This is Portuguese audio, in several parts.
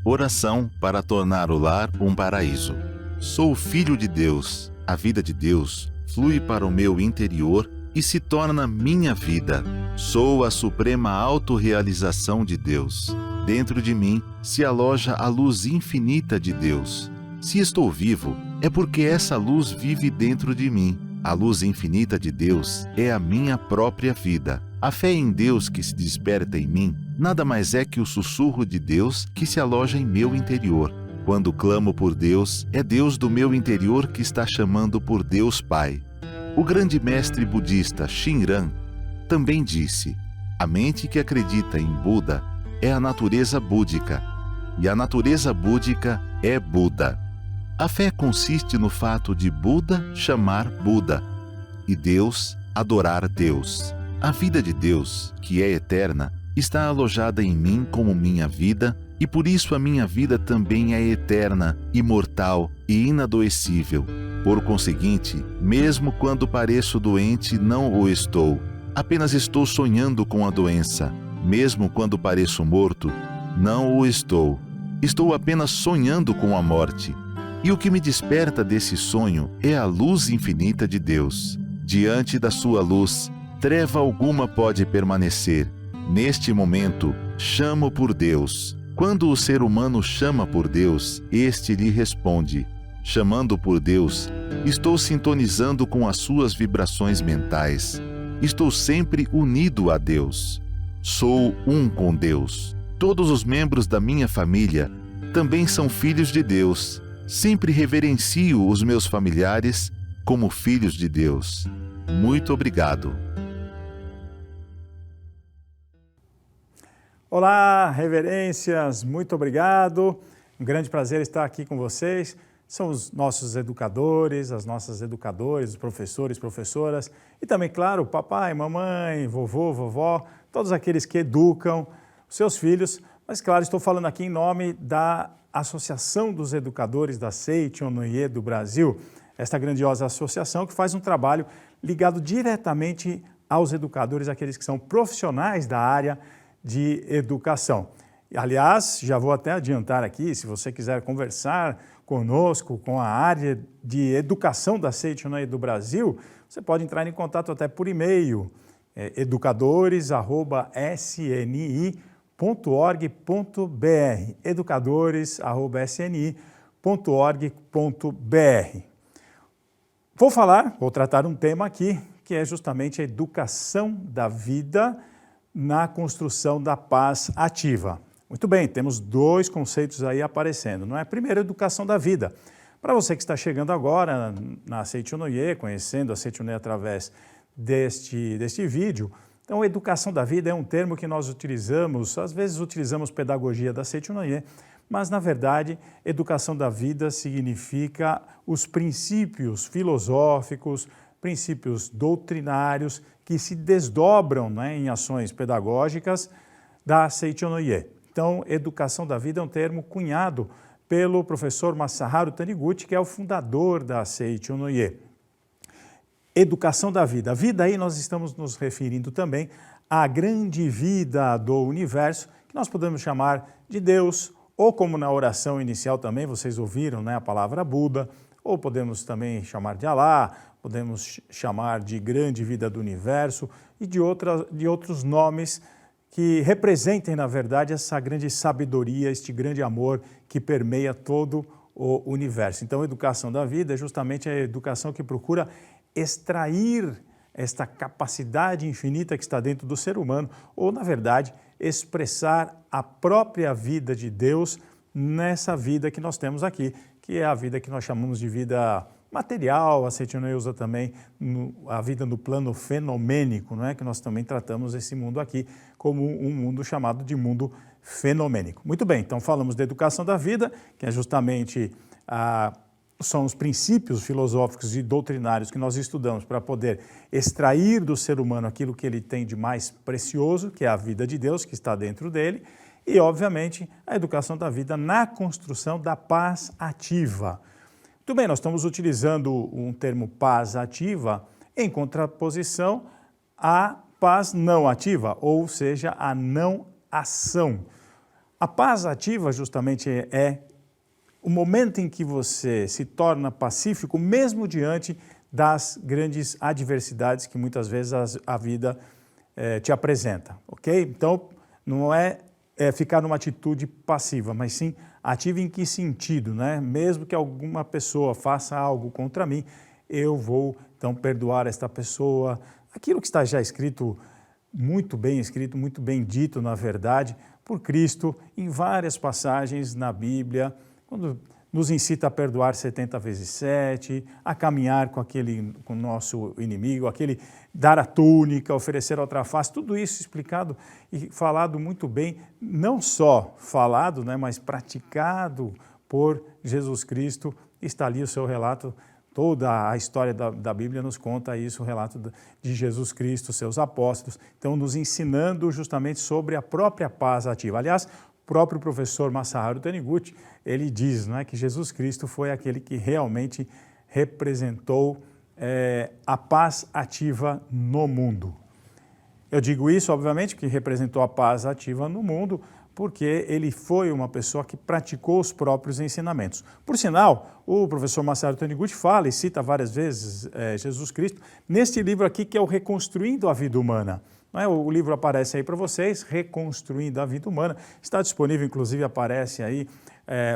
Oração para tornar o lar um paraíso. Sou filho de Deus. A vida de Deus flui para o meu interior e se torna minha vida. Sou a suprema autorrealização de Deus. Dentro de mim se aloja a luz infinita de Deus. Se estou vivo, é porque essa luz vive dentro de mim. A luz infinita de Deus é a minha própria vida. A fé em Deus que se desperta em mim nada mais é que o sussurro de Deus que se aloja em meu interior. Quando clamo por Deus, é Deus do meu interior que está chamando por Deus Pai. O grande mestre budista Shinran também disse: a mente que acredita em Buda é a natureza búdica, e a natureza búdica é Buda. A fé consiste no fato de Buda chamar Buda e Deus adorar Deus. A vida de Deus, que é eterna, está alojada em mim como minha vida, e por isso a minha vida também é eterna, imortal e inadoecível. Por conseguinte, mesmo quando pareço doente, não o estou. Apenas estou sonhando com a doença. Mesmo quando pareço morto, não o estou. Estou apenas sonhando com a morte. E o que me desperta desse sonho é a luz infinita de Deus. Diante da sua luz, treva alguma pode permanecer. Neste momento, chamo por Deus. Quando o ser humano chama por Deus, este lhe responde. Chamando por Deus, estou sintonizando com as suas vibrações mentais. Estou sempre unido a Deus. Sou um com Deus. Todos os membros da minha família também são filhos de Deus. Sempre reverencio os meus familiares como filhos de Deus. Muito obrigado. Olá, reverências, muito obrigado. Um grande prazer estar aqui com vocês. São os nossos educadores, as nossas educadoras, os professores, professoras e também, claro, papai, mamãe, vovô, vovó, todos aqueles que educam os seus filhos. Mas, claro, estou falando aqui em nome da Associação dos Educadores da Seiichi Onoye do Brasil, esta grandiosa associação que faz um trabalho ligado diretamente aos educadores, aqueles que são profissionais da área de educação. Aliás, já vou até adiantar aqui, se você quiser conversar conosco, com a área de educação da Seiichi Onoye do Brasil, você pode entrar em contato até por e-mail, educadores@sni.org.br, educadores@sni.org.br. Vou tratar um tema aqui, que é justamente a educação da vida na construção da paz ativa. Muito bem, temos dois conceitos aí aparecendo, não é? Primeiro, educação da vida. Para você que está chegando agora na Seiichi Onoye, conhecendo a Seiichi Onoye através deste vídeo, então educação da vida é um termo que nós utilizamos, às vezes utilizamos pedagogia da Seiichi Onoye, mas na verdade educação da vida significa os princípios filosóficos, princípios doutrinários que se desdobram, né, em ações pedagógicas da Seiichi Onoye. Então, educação da vida é um termo cunhado pelo professor Masaharu Taniguchi, que é o fundador da Seiichi Onoye. Educação da vida. A vida aí nós estamos nos referindo também à grande vida do universo, que nós podemos chamar de Deus, ou como na oração inicial também, vocês ouviram, né, a palavra Buda, ou podemos também chamar de Alá, podemos chamar de grande vida do universo e de outros nomes que representem, na verdade, essa grande sabedoria, este grande amor que permeia todo o universo. Então, a educação da vida é justamente a educação que procura extrair esta capacidade infinita que está dentro do ser humano, ou, na verdade, expressar a própria vida de Deus nessa vida que nós temos aqui, que é a vida que nós chamamos de vida material. A Seiichi Onoye usa também a vida no plano fenomênico, não é? Que nós também tratamos esse mundo aqui como um mundo chamado de mundo fenomênico. Muito bem, então falamos da educação da vida, que é justamente são os princípios filosóficos e doutrinários que nós estudamos para poder extrair do ser humano aquilo que ele tem de mais precioso, que é a vida de Deus que está dentro dele, e, obviamente, a educação da vida na construção da paz ativa. Muito bem, nós estamos utilizando um termo paz ativa em contraposição à paz não ativa, ou seja, a não ação. A paz ativa justamente é o momento em que você se torna pacífico, mesmo diante das grandes adversidades que muitas vezes a vida te apresenta, ok? Então, não é ficar numa atitude passiva, mas sim ativa em que sentido, né? Mesmo que alguma pessoa faça algo contra mim, eu vou então perdoar esta pessoa. Aquilo que está já escrito, muito bem dito, na verdade, por Cristo em várias passagens na Bíblia, quando nos incita a perdoar 70 vezes 7, a caminhar com o nosso inimigo, aquele dar a túnica, oferecer a outra face, tudo isso explicado e falado muito bem, não só falado, né, mas praticado por Jesus Cristo. Está ali o seu relato, toda a história da Bíblia nos conta isso, o relato de Jesus Cristo, seus apóstolos, então nos ensinando justamente sobre a própria paz ativa. Aliás, o próprio professor Masaharu Taniguchi, ele diz, não é, que Jesus Cristo foi aquele que realmente representou a paz ativa no mundo. Eu digo isso, obviamente, que representou a paz ativa no mundo, porque ele foi uma pessoa que praticou os próprios ensinamentos. Por sinal, o professor Masaharu Taniguchi fala e cita várias vezes Jesus Cristo neste livro aqui, que é o Reconstruindo a Vida Humana. O livro aparece aí para vocês, Reconstruindo a Vida Humana. Está disponível, inclusive aparece aí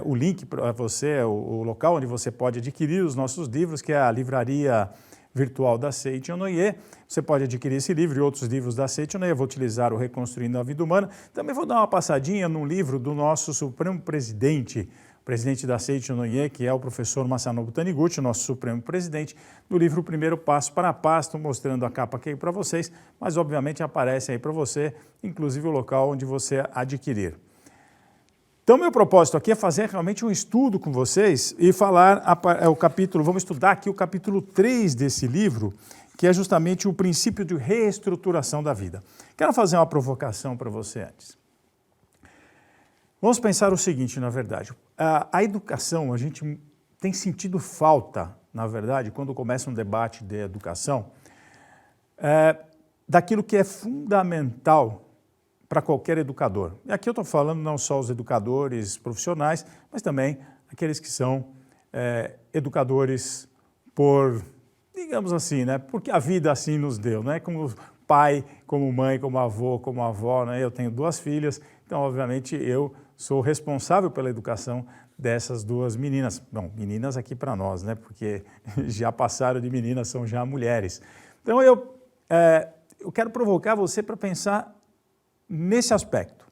o link para você, o local onde você pode adquirir os nossos livros, que é a livraria virtual da Seiichi Onoye. Você pode adquirir esse livro e outros livros da Seiichi Onoye. Eu vou utilizar o Reconstruindo a Vida Humana. Também vou dar uma passadinha num livro do nosso Supremo Presidente da Seiichi Onoye, que é o professor Masanobu Taniguchi, nosso Supremo Presidente, do livro O Primeiro Passo para a Paz. Estou mostrando a capa aqui para vocês, mas obviamente aparece aí para você, inclusive o local onde você adquirir. Então, meu propósito aqui é fazer realmente um estudo com vocês e falar vamos estudar aqui o capítulo 3 desse livro, que é justamente o princípio de reestruturação da vida. Quero fazer uma provocação para você antes. Vamos pensar o seguinte, na verdade, a educação, a gente tem sentido falta, na verdade, quando começa um debate de educação, daquilo que é fundamental para qualquer educador. E aqui eu estou falando não só os educadores profissionais, mas também aqueles que são educadores por, digamos assim, né, porque a vida assim nos deu, né, como pai, como mãe, como avô, como avó, né, eu tenho 2 filhas, então obviamente eu sou responsável pela educação dessas 2 meninas. Bom, meninas aqui para nós, né, porque já passaram de meninas, são já mulheres. Então eu quero provocar você para pensar nesse aspecto.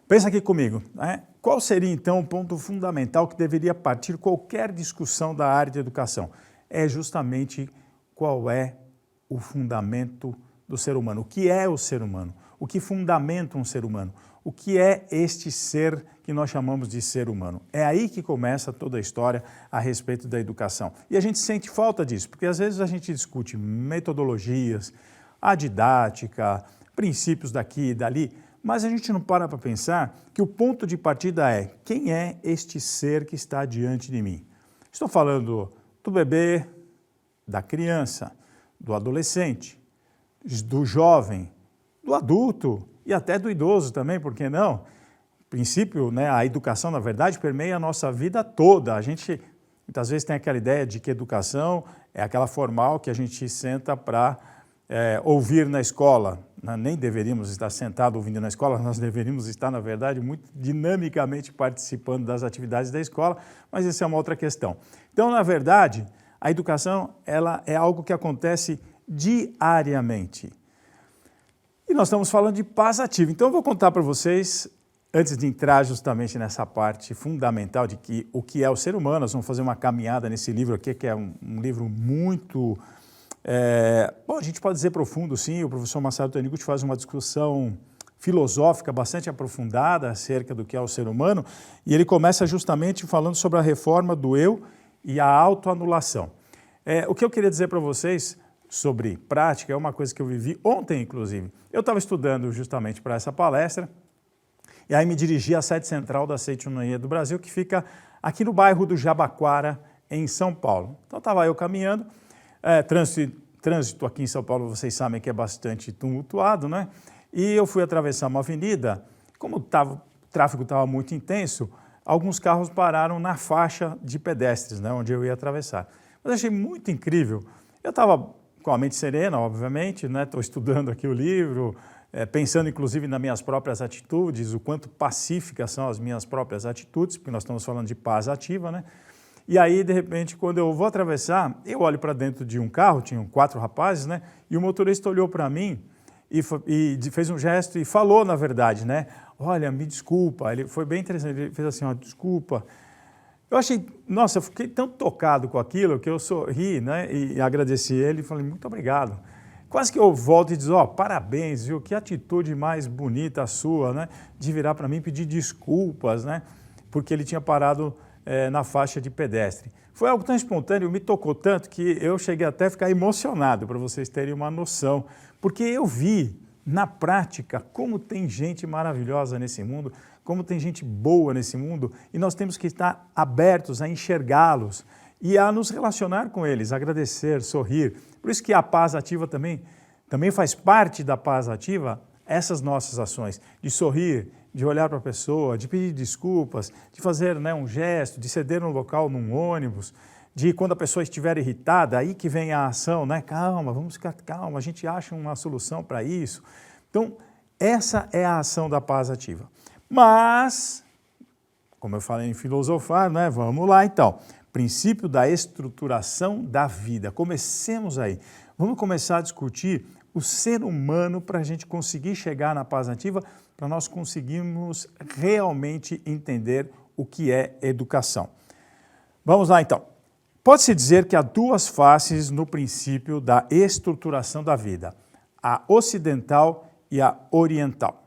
Pensa aqui comigo, né? Qual seria então o ponto fundamental que deveria partir qualquer discussão da área de educação? É justamente qual é o fundamento do ser humano. O que é o ser humano? O que fundamenta um ser humano? O que é este ser que nós chamamos de ser humano? É aí que começa toda a história a respeito da educação. E a gente sente falta disso, porque às vezes a gente discute metodologias, a didática, princípios daqui e dali, mas a gente não para pensar que o ponto de partida é: quem é este ser que está diante de mim? Estou falando do bebê, da criança, do adolescente, do jovem, do adulto e até do idoso também, por que não? O princípio, né, a educação, na verdade, permeia a nossa vida toda. A gente muitas vezes tem aquela ideia de que educação é aquela formal que a gente senta para ouvir na escola. Nem deveríamos estar sentados ouvindo na escola, nós deveríamos estar, na verdade, muito dinamicamente participando das atividades da escola, mas essa é uma outra questão. Então, na verdade, a educação ela é algo que acontece diariamente. E nós estamos falando de paz ativa. Então, eu vou contar para vocês, antes de entrar justamente nessa parte fundamental de o que é o ser humano, nós vamos fazer uma caminhada nesse livro aqui, que é um livro muito... bom, a gente pode dizer profundo, sim. O professor Masaharu Taniguchi faz uma discussão filosófica bastante aprofundada acerca do que é o ser humano, e ele começa justamente falando sobre a reforma do eu e a autoanulação. O que eu queria dizer para vocês sobre prática é uma coisa que eu vivi ontem, inclusive. Eu estava estudando justamente para essa palestra, e aí me dirigi à sede central da Seiichi Onoye do Brasil, que fica aqui no bairro do Jabaquara, em São Paulo. Então estava eu caminhando, trânsito aqui em São Paulo, vocês sabem que é bastante tumultuado, né? E eu fui atravessar uma avenida, como estava tráfego estava muito intenso, alguns carros pararam na faixa de pedestres, né, onde eu ia atravessar. Mas achei muito incrível. Eu estava com a mente serena, obviamente, né, estou estudando aqui o livro, pensando inclusive nas minhas próprias atitudes, o quanto pacíficas são as minhas próprias atitudes, porque nós estamos falando de paz ativa, né? E aí, de repente, quando eu vou atravessar, eu olho para dentro de um carro, tinham 4 rapazes, né? E o motorista olhou para mim e fez um gesto e falou, na verdade, né? Olha, me desculpa. Ele foi bem interessante, ele fez assim, ó, desculpa. Eu achei, nossa, eu fiquei tão tocado com aquilo que eu sorri, né? E agradeci ele e falei, muito obrigado. Quase que eu volto e diz, ó, parabéns, viu? Que atitude mais bonita a sua, né? De virar para mim e pedir desculpas, né? Porque ele tinha parado na faixa de pedestre. Foi algo tão espontâneo, me tocou tanto que eu cheguei até a ficar emocionado, para vocês terem uma noção, porque eu vi na prática como tem gente maravilhosa nesse mundo, como tem gente boa nesse mundo, e nós temos que estar abertos a enxergá-los e a nos relacionar com eles, agradecer, sorrir. Por isso que a paz ativa também faz parte da paz ativa, essas nossas ações, de sorrir, de olhar para a pessoa, de pedir desculpas, de fazer, né, um gesto, de ceder um local num ônibus, de quando a pessoa estiver irritada, aí que vem a ação, né? Calma, vamos ficar calma, a gente acha uma solução para isso. Então, essa é a ação da paz ativa. Mas, como eu falei em filosofar, né? Vamos lá então. Princípio da estruturação da vida. Comecemos aí. Vamos começar a discutir o ser humano para a gente conseguir chegar na paz ativa, para nós conseguirmos realmente entender o que é educação. Vamos lá então. Pode-se dizer que há 2 faces no princípio da estruturação da vida, a ocidental e a oriental.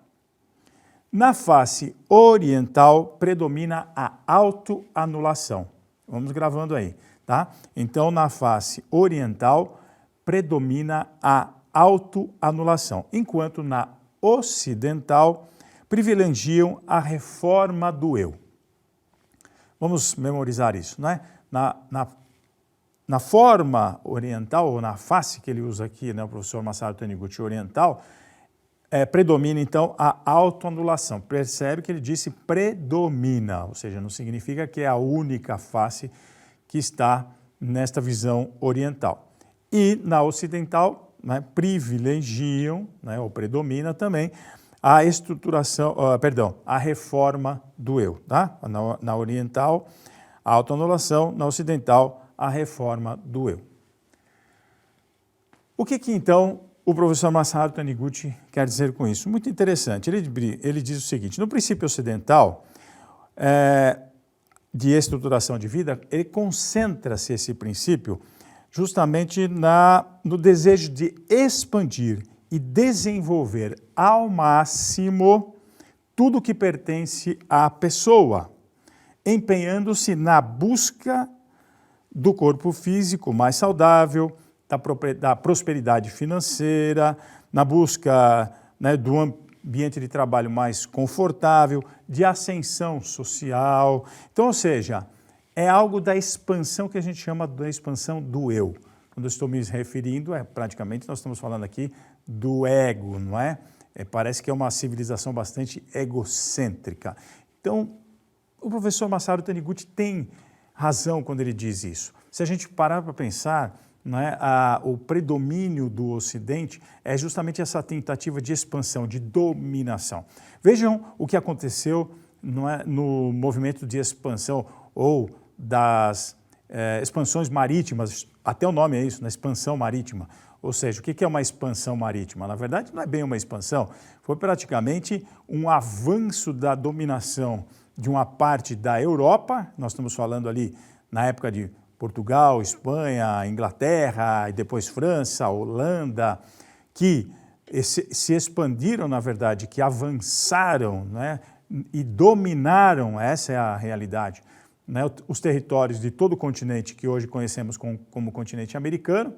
Na face oriental predomina a autoanulação. Vamos gravando aí, tá? Então, na face oriental predomina a autoanulação, enquanto na ocidental privilegiam a reforma do eu. Vamos memorizar isso, né? Na forma oriental, ou na face que ele usa aqui, né, o professor Masaru Taniguchi, oriental, predomina então a autoanulação. Percebe que ele disse predomina, ou seja, não significa que é a única face que está nesta visão oriental. E na ocidental, né, privilegiam, né, ou predomina também, a estruturação, a reforma do eu. Tá? Na oriental, a autoanulação, na ocidental, a reforma do eu. O que então o professor Masaru Taniguchi quer dizer com isso? Muito interessante. Ele diz o seguinte, no princípio ocidental de estruturação de vida, ele concentra-se esse princípio justamente no desejo de expandir e desenvolver ao máximo tudo que pertence à pessoa, empenhando-se na busca do corpo físico mais saudável, da prosperidade financeira, na busca, né, do ambiente de trabalho mais confortável, de ascensão social. Então, ou seja, é algo da expansão que a gente chama da expansão do eu. Quando eu estou me referindo, praticamente nós estamos falando aqui do ego, não é? Parece que é uma civilização bastante egocêntrica. Então, o professor Masaru Taniguchi tem razão quando ele diz isso. Se a gente parar para pensar, não é, o predomínio do Ocidente é justamente essa tentativa de expansão, de dominação. Vejam o que aconteceu, não é, no movimento de expansão ou das expansões marítimas, até o nome é isso, né, expansão marítima. Ou seja, o que é uma expansão marítima? Na verdade, não é bem uma expansão, foi praticamente um avanço da dominação de uma parte da Europa, nós estamos falando ali na época de Portugal, Espanha, Inglaterra, e depois França, Holanda, que se expandiram, na verdade, que avançaram, né, e dominaram, essa é a realidade, né, os territórios de todo o continente que hoje conhecemos como continente americano,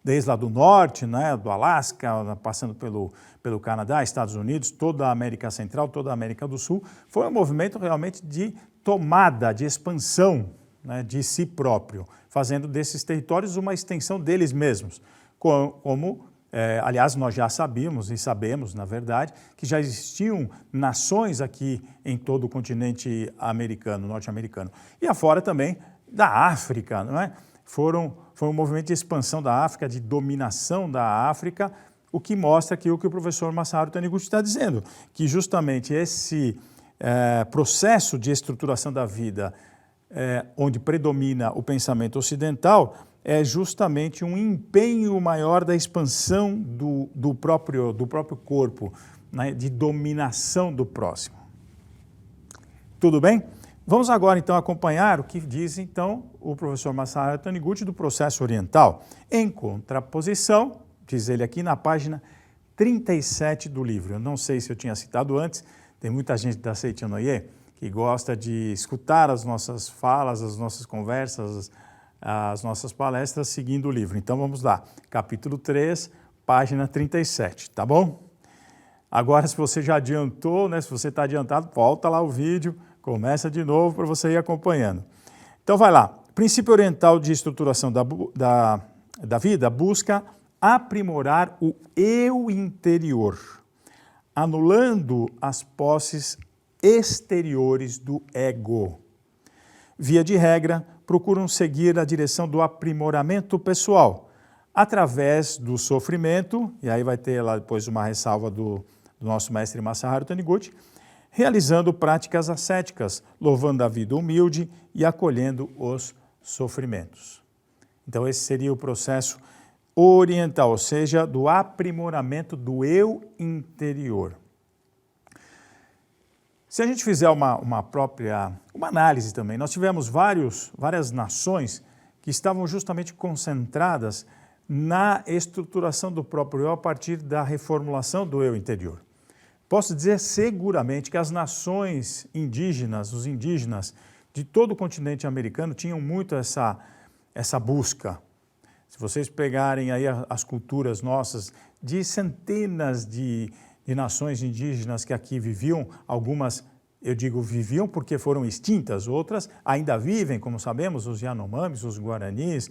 desde lá do norte, né, do Alasca, passando pelo Canadá, Estados Unidos, toda a América Central, toda a América do Sul, foi um movimento realmente de tomada, de expansão, né, de si próprio, fazendo desses territórios uma extensão deles mesmos, como Aliás, nós já sabíamos e sabemos, na verdade, que já existiam nações aqui em todo o continente americano, norte-americano. E afora também da África, não é? Foi um movimento de expansão da África, de dominação da África, o que mostra aqui o que o professor Masaharu Taniguchi está dizendo, que justamente esse processo de estruturação da vida, onde predomina o pensamento ocidental, é justamente um empenho maior da expansão do próprio corpo, né, de dominação do próximo. Tudo bem? Vamos agora então acompanhar o que diz então o professor Masaharu Taniguchi do processo oriental. Em contraposição, diz ele aqui na página 37 do livro. Eu não sei se eu tinha citado antes, tem muita gente da Seiichi Noye que gosta de escutar as nossas falas, as nossas conversas, as nossas palestras seguindo o livro. Então vamos lá, capítulo 3, página 37, tá bom? Agora, se você já adiantou, né, se você está adiantado, volta lá o vídeo, começa de novo para você ir acompanhando. Então vai lá, princípio oriental de estruturação da vida busca aprimorar o eu interior, anulando as posses exteriores do ego. Via de regra, procuram seguir a direção do aprimoramento pessoal, através do sofrimento, e aí vai ter lá depois uma ressalva do nosso mestre Masaharu Taniguchi, realizando práticas ascéticas, louvando a vida humilde e acolhendo os sofrimentos. Então esse seria o processo oriental, ou seja, do aprimoramento do eu interior. Se a gente fizer uma análise também, nós tivemos várias nações que estavam justamente concentradas na estruturação do próprio eu a partir da reformulação do eu interior. Posso dizer seguramente que as nações indígenas, os indígenas de todo o continente americano tinham muito essa busca. Se vocês pegarem aí as culturas nossas de centenas de nações indígenas que aqui viviam, algumas, eu digo viviam porque foram extintas, outras ainda vivem, como sabemos, os Yanomamis, os Guaranis,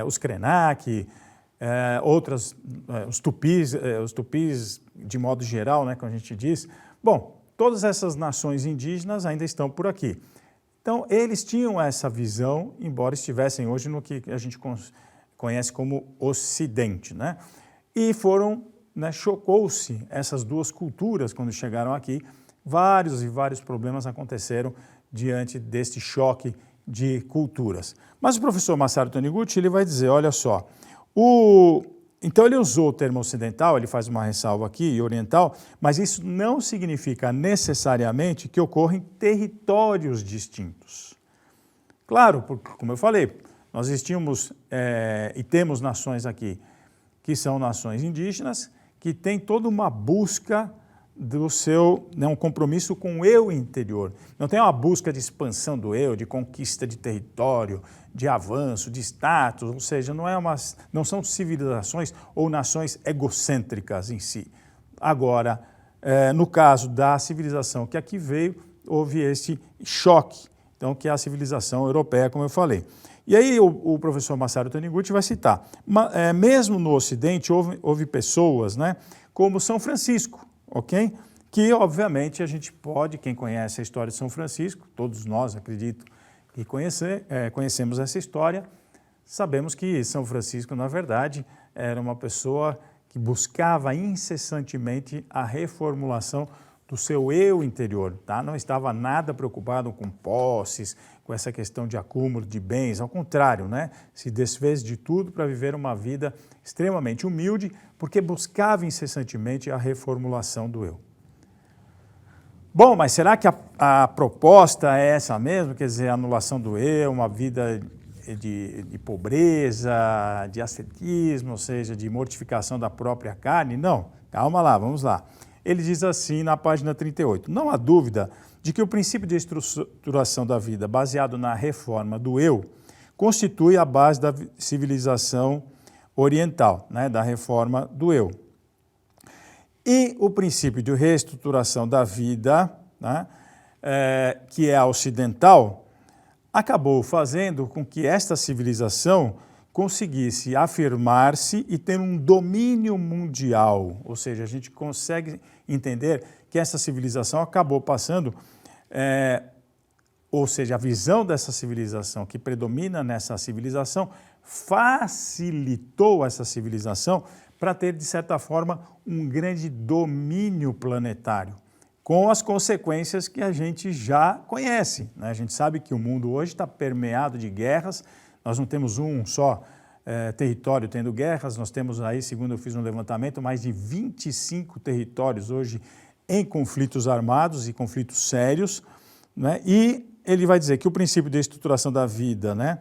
os Krenak, outras, os tupis de modo geral, né, como a gente diz. Bom, todas essas nações indígenas ainda estão por aqui. Então, eles tinham essa visão, embora estivessem hoje no que a gente conhece como Ocidente, né? E chocou-se essas duas culturas quando chegaram aqui. Vários problemas aconteceram diante deste choque de culturas. Mas o professor Masaharu Taniguchi ele vai dizer, olha só, então ele usou o termo ocidental, ele faz uma ressalva aqui, e oriental, mas isso não significa necessariamente que ocorrem territórios distintos. Claro, porque, como eu falei, nós existimos e temos nações aqui que são nações indígenas, que têm toda uma busca do seu, um compromisso com o eu interior. Não tem uma busca de expansão do eu, de conquista de território, de avanço, de status, ou seja, não são civilizações ou nações egocêntricas em si. Agora, no caso da civilização que aqui veio, houve este choque, então, que é a civilização europeia, como eu falei. E aí o professor Masaharu Taniguchi vai citar, mesmo no Ocidente houve pessoas, né, como São Francisco, ok? Que obviamente a gente pode, quem conhece a história de São Francisco, todos nós acredito que conhecemos essa história, sabemos que São Francisco na verdade era uma pessoa que buscava incessantemente a reformulação do seu eu interior, tá? Não estava nada preocupado com posses, com essa questão de acúmulo de bens, ao contrário, né? Se desfez de tudo para viver uma vida extremamente humilde, porque buscava incessantemente a reformulação do eu. Bom, mas será que a proposta é essa mesmo? Quer dizer, a anulação do eu, uma vida de pobreza, de ascetismo, ou seja, de mortificação da própria carne? Não, calma lá, vamos lá. Ele diz assim na página 38, não há dúvida de que o princípio de estruturação da vida baseado na reforma do eu constitui a base da civilização oriental, né, da reforma do eu. E o princípio de reestruturação da vida, né, que é a ocidental, acabou fazendo com que esta civilização conseguisse afirmar-se e ter um domínio mundial, ou seja, a gente consegue entender que essa civilização acabou passando, ou seja, a visão dessa civilização que predomina nessa civilização facilitou essa civilização para ter, de certa forma, um grande domínio planetário, com as consequências que a gente já conhece, né? A gente sabe que o mundo hoje está permeado de guerras, nós não temos um só território tendo guerras, nós temos aí, segundo eu fiz um levantamento, mais de 25 territórios hoje em conflitos armados e conflitos sérios, né? E ele vai dizer que o princípio da estruturação da vida, né,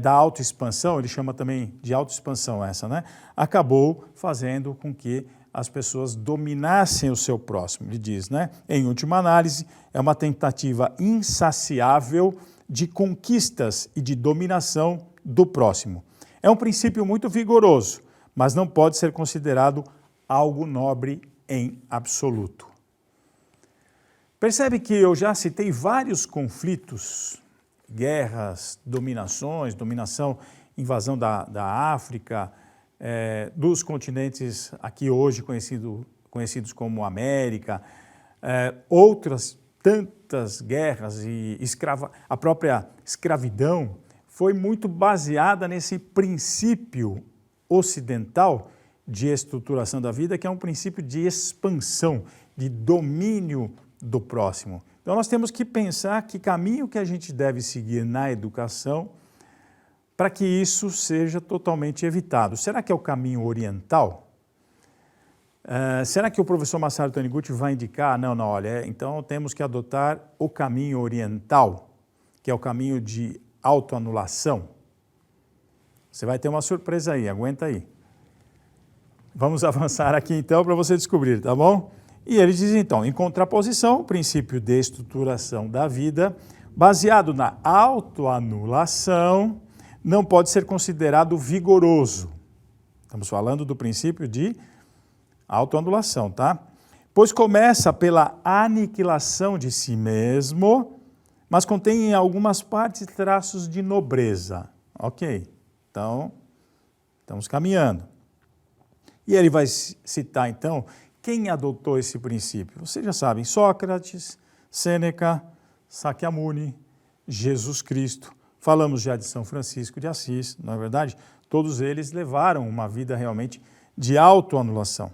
da autoexpansão, ele chama também de autoexpansão essa, né, acabou fazendo com que as pessoas dominassem o seu próximo. Ele diz, né, em última análise, é uma tentativa insaciável de conquistas e de dominação do próximo. É um princípio muito vigoroso, mas não pode ser considerado algo nobre em absoluto. Percebe que eu já citei vários conflitos, guerras, dominações, dominação, invasão da África, dos continentes aqui hoje conhecidos como América, outras tantas guerras e a própria escravidão foi muito baseada nesse princípio ocidental de estruturação da vida, que é um princípio de expansão, de domínio do próximo. Então nós temos que pensar que caminho que a gente deve seguir na educação para que isso seja totalmente evitado. Será que é o caminho oriental? Será que o professor Masaru Taniguchi vai indicar? Não, olha, então temos que adotar o caminho oriental, que é o caminho de autoanulação. Você vai ter uma surpresa aí, aguenta aí. Vamos avançar aqui então para você descobrir, tá bom? E ele diz então, em contraposição, o princípio de estruturação da vida, baseado na autoanulação, não pode ser considerado vigoroso. Estamos falando do princípio de autoanulação, tá? Pois começa pela aniquilação de si mesmo, mas contém em algumas partes traços de nobreza. Ok, então, estamos caminhando. E ele vai citar então quem adotou esse princípio. Vocês já sabem, Sócrates, Sêneca, Sakyamuni, Jesus Cristo. Falamos já de São Francisco de Assis, não é verdade? Todos eles levaram uma vida realmente de autoanulação.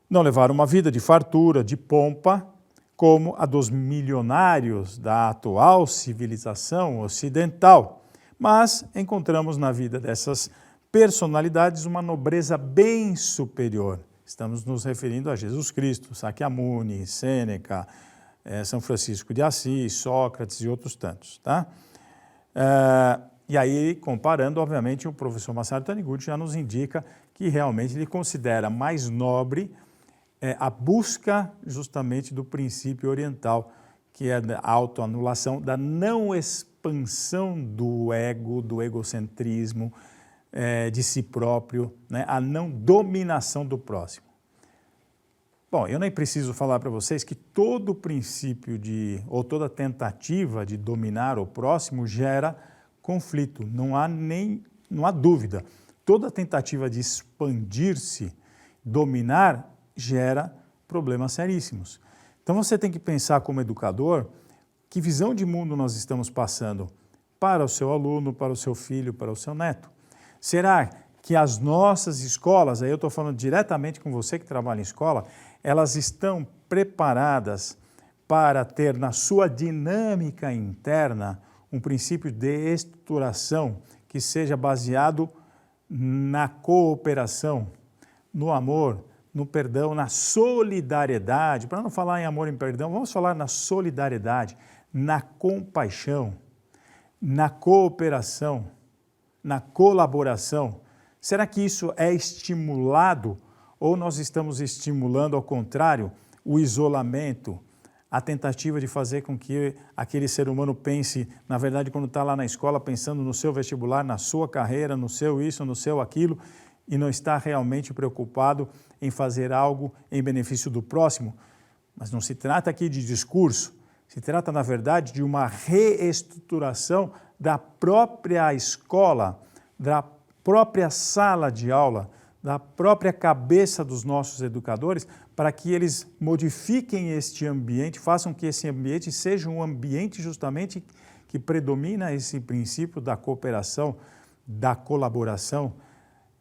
Não levaram uma vida de fartura, de pompa, como a dos milionários da atual civilização ocidental, mas encontramos na vida dessas personalidades uma nobreza bem superior. Estamos nos referindo a Jesus Cristo, Sakyamuni, Sêneca, São Francisco de Assis, Sócrates e outros tantos, tá? E aí, comparando, obviamente, o professor Masaru Taniguchi já nos indica que realmente ele considera mais nobre a busca justamente do princípio oriental, que é a autoanulação, da não expansão do ego, do egocentrismo, de si próprio, né? A não dominação do próximo. Bom, eu nem preciso falar para vocês que todo princípio ou toda tentativa de dominar o próximo gera conflito, não há dúvida. Toda tentativa de expandir-se, dominar, gera problemas seríssimos. Então você tem que pensar como educador que visão de mundo nós estamos passando para o seu aluno, para o seu filho, para o seu neto. Será que as nossas escolas, aí eu estou falando diretamente com você que trabalha em escola, elas estão preparadas para ter na sua dinâmica interna um princípio de estruturação que seja baseado na cooperação, no amor, no perdão, na solidariedade? Para não falar em amor e em perdão, vamos falar na solidariedade, na compaixão, na cooperação, na colaboração. Será que isso é estimulado ou nós estamos estimulando, ao contrário, o isolamento, a tentativa de fazer com que aquele ser humano pense, na verdade, quando está lá na escola, pensando no seu vestibular, na sua carreira, no seu isso, no seu aquilo, e não está realmente preocupado em fazer algo em benefício do próximo? Mas não se trata aqui de discurso, se trata, na verdade, de uma reestruturação da própria escola da própria sala de aula, da própria cabeça dos nossos educadores, para que eles modifiquem este ambiente, façam que esse ambiente seja um ambiente justamente que predomina esse princípio da cooperação, da colaboração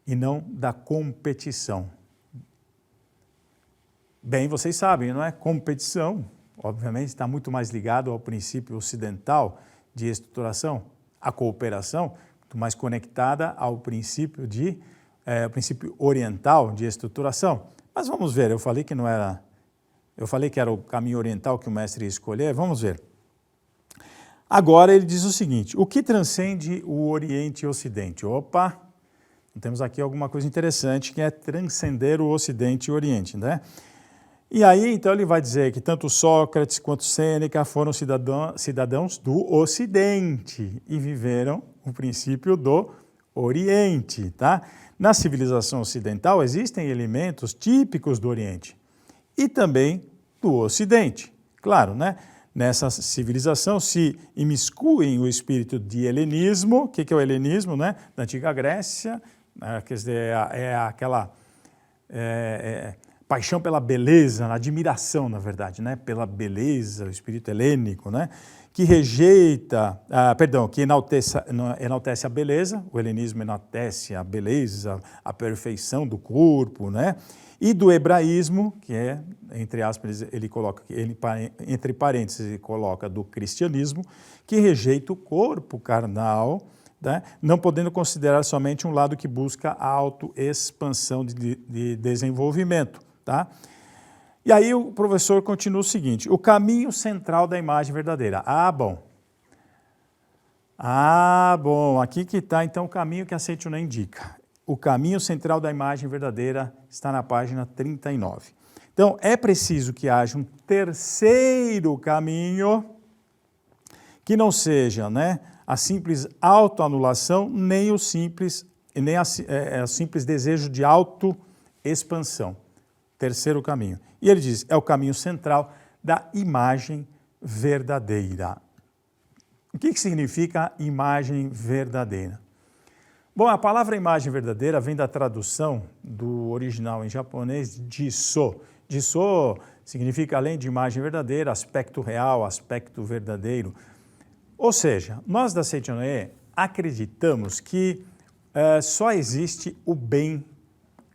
e não da competição. Bem, vocês sabem, não é? Competição, obviamente, está muito mais ligado ao princípio ocidental de estruturação. A cooperação, muito mais conectada ao princípio princípio oriental de estruturação. Mas vamos ver, eu falei que era o caminho oriental que o mestre ia escolher, vamos ver. Agora ele diz o seguinte, o que transcende o Oriente e o Ocidente? Opa, temos aqui alguma coisa interessante que é transcender o Ocidente e o Oriente, né? E aí, então, ele vai dizer que tanto Sócrates quanto Sêneca foram cidadãos do Ocidente e viveram o princípio do Oriente, tá? Na civilização ocidental existem elementos típicos do Oriente e também do Ocidente. Claro, né? Nessa civilização se imiscuem o espírito de helenismo. O que é o helenismo, né? Da antiga Grécia, quer dizer, aquela paixão pela beleza, admiração, na verdade, né? Pela beleza, o espírito helênico, né? Que rejeita, que enaltece a beleza, o helenismo enaltece a beleza, a perfeição do corpo, né? E do hebraísmo, que é, entre aspas, entre parênteses, ele coloca do cristianismo, que rejeita o corpo carnal, né? Não podendo considerar somente um lado que busca a autoexpansão de desenvolvimento, tá? E aí o professor continua o seguinte, o caminho central da imagem verdadeira. Bom, aqui que está então o caminho que a Seichunen indica. O caminho central da imagem verdadeira está na página 39. Então, é preciso que haja um terceiro caminho que não seja, né, a simples autoanulação, nem o simples desejo de autoexpansão. Terceiro caminho. E ele diz, é o caminho central da imagem verdadeira. O que significa imagem verdadeira? Bom, a palavra imagem verdadeira vem da tradução do original em japonês, jiso. Jiso significa, além de imagem verdadeira, aspecto real, aspecto verdadeiro. Ou seja, nós da Seichunen acreditamos que só existe o bem,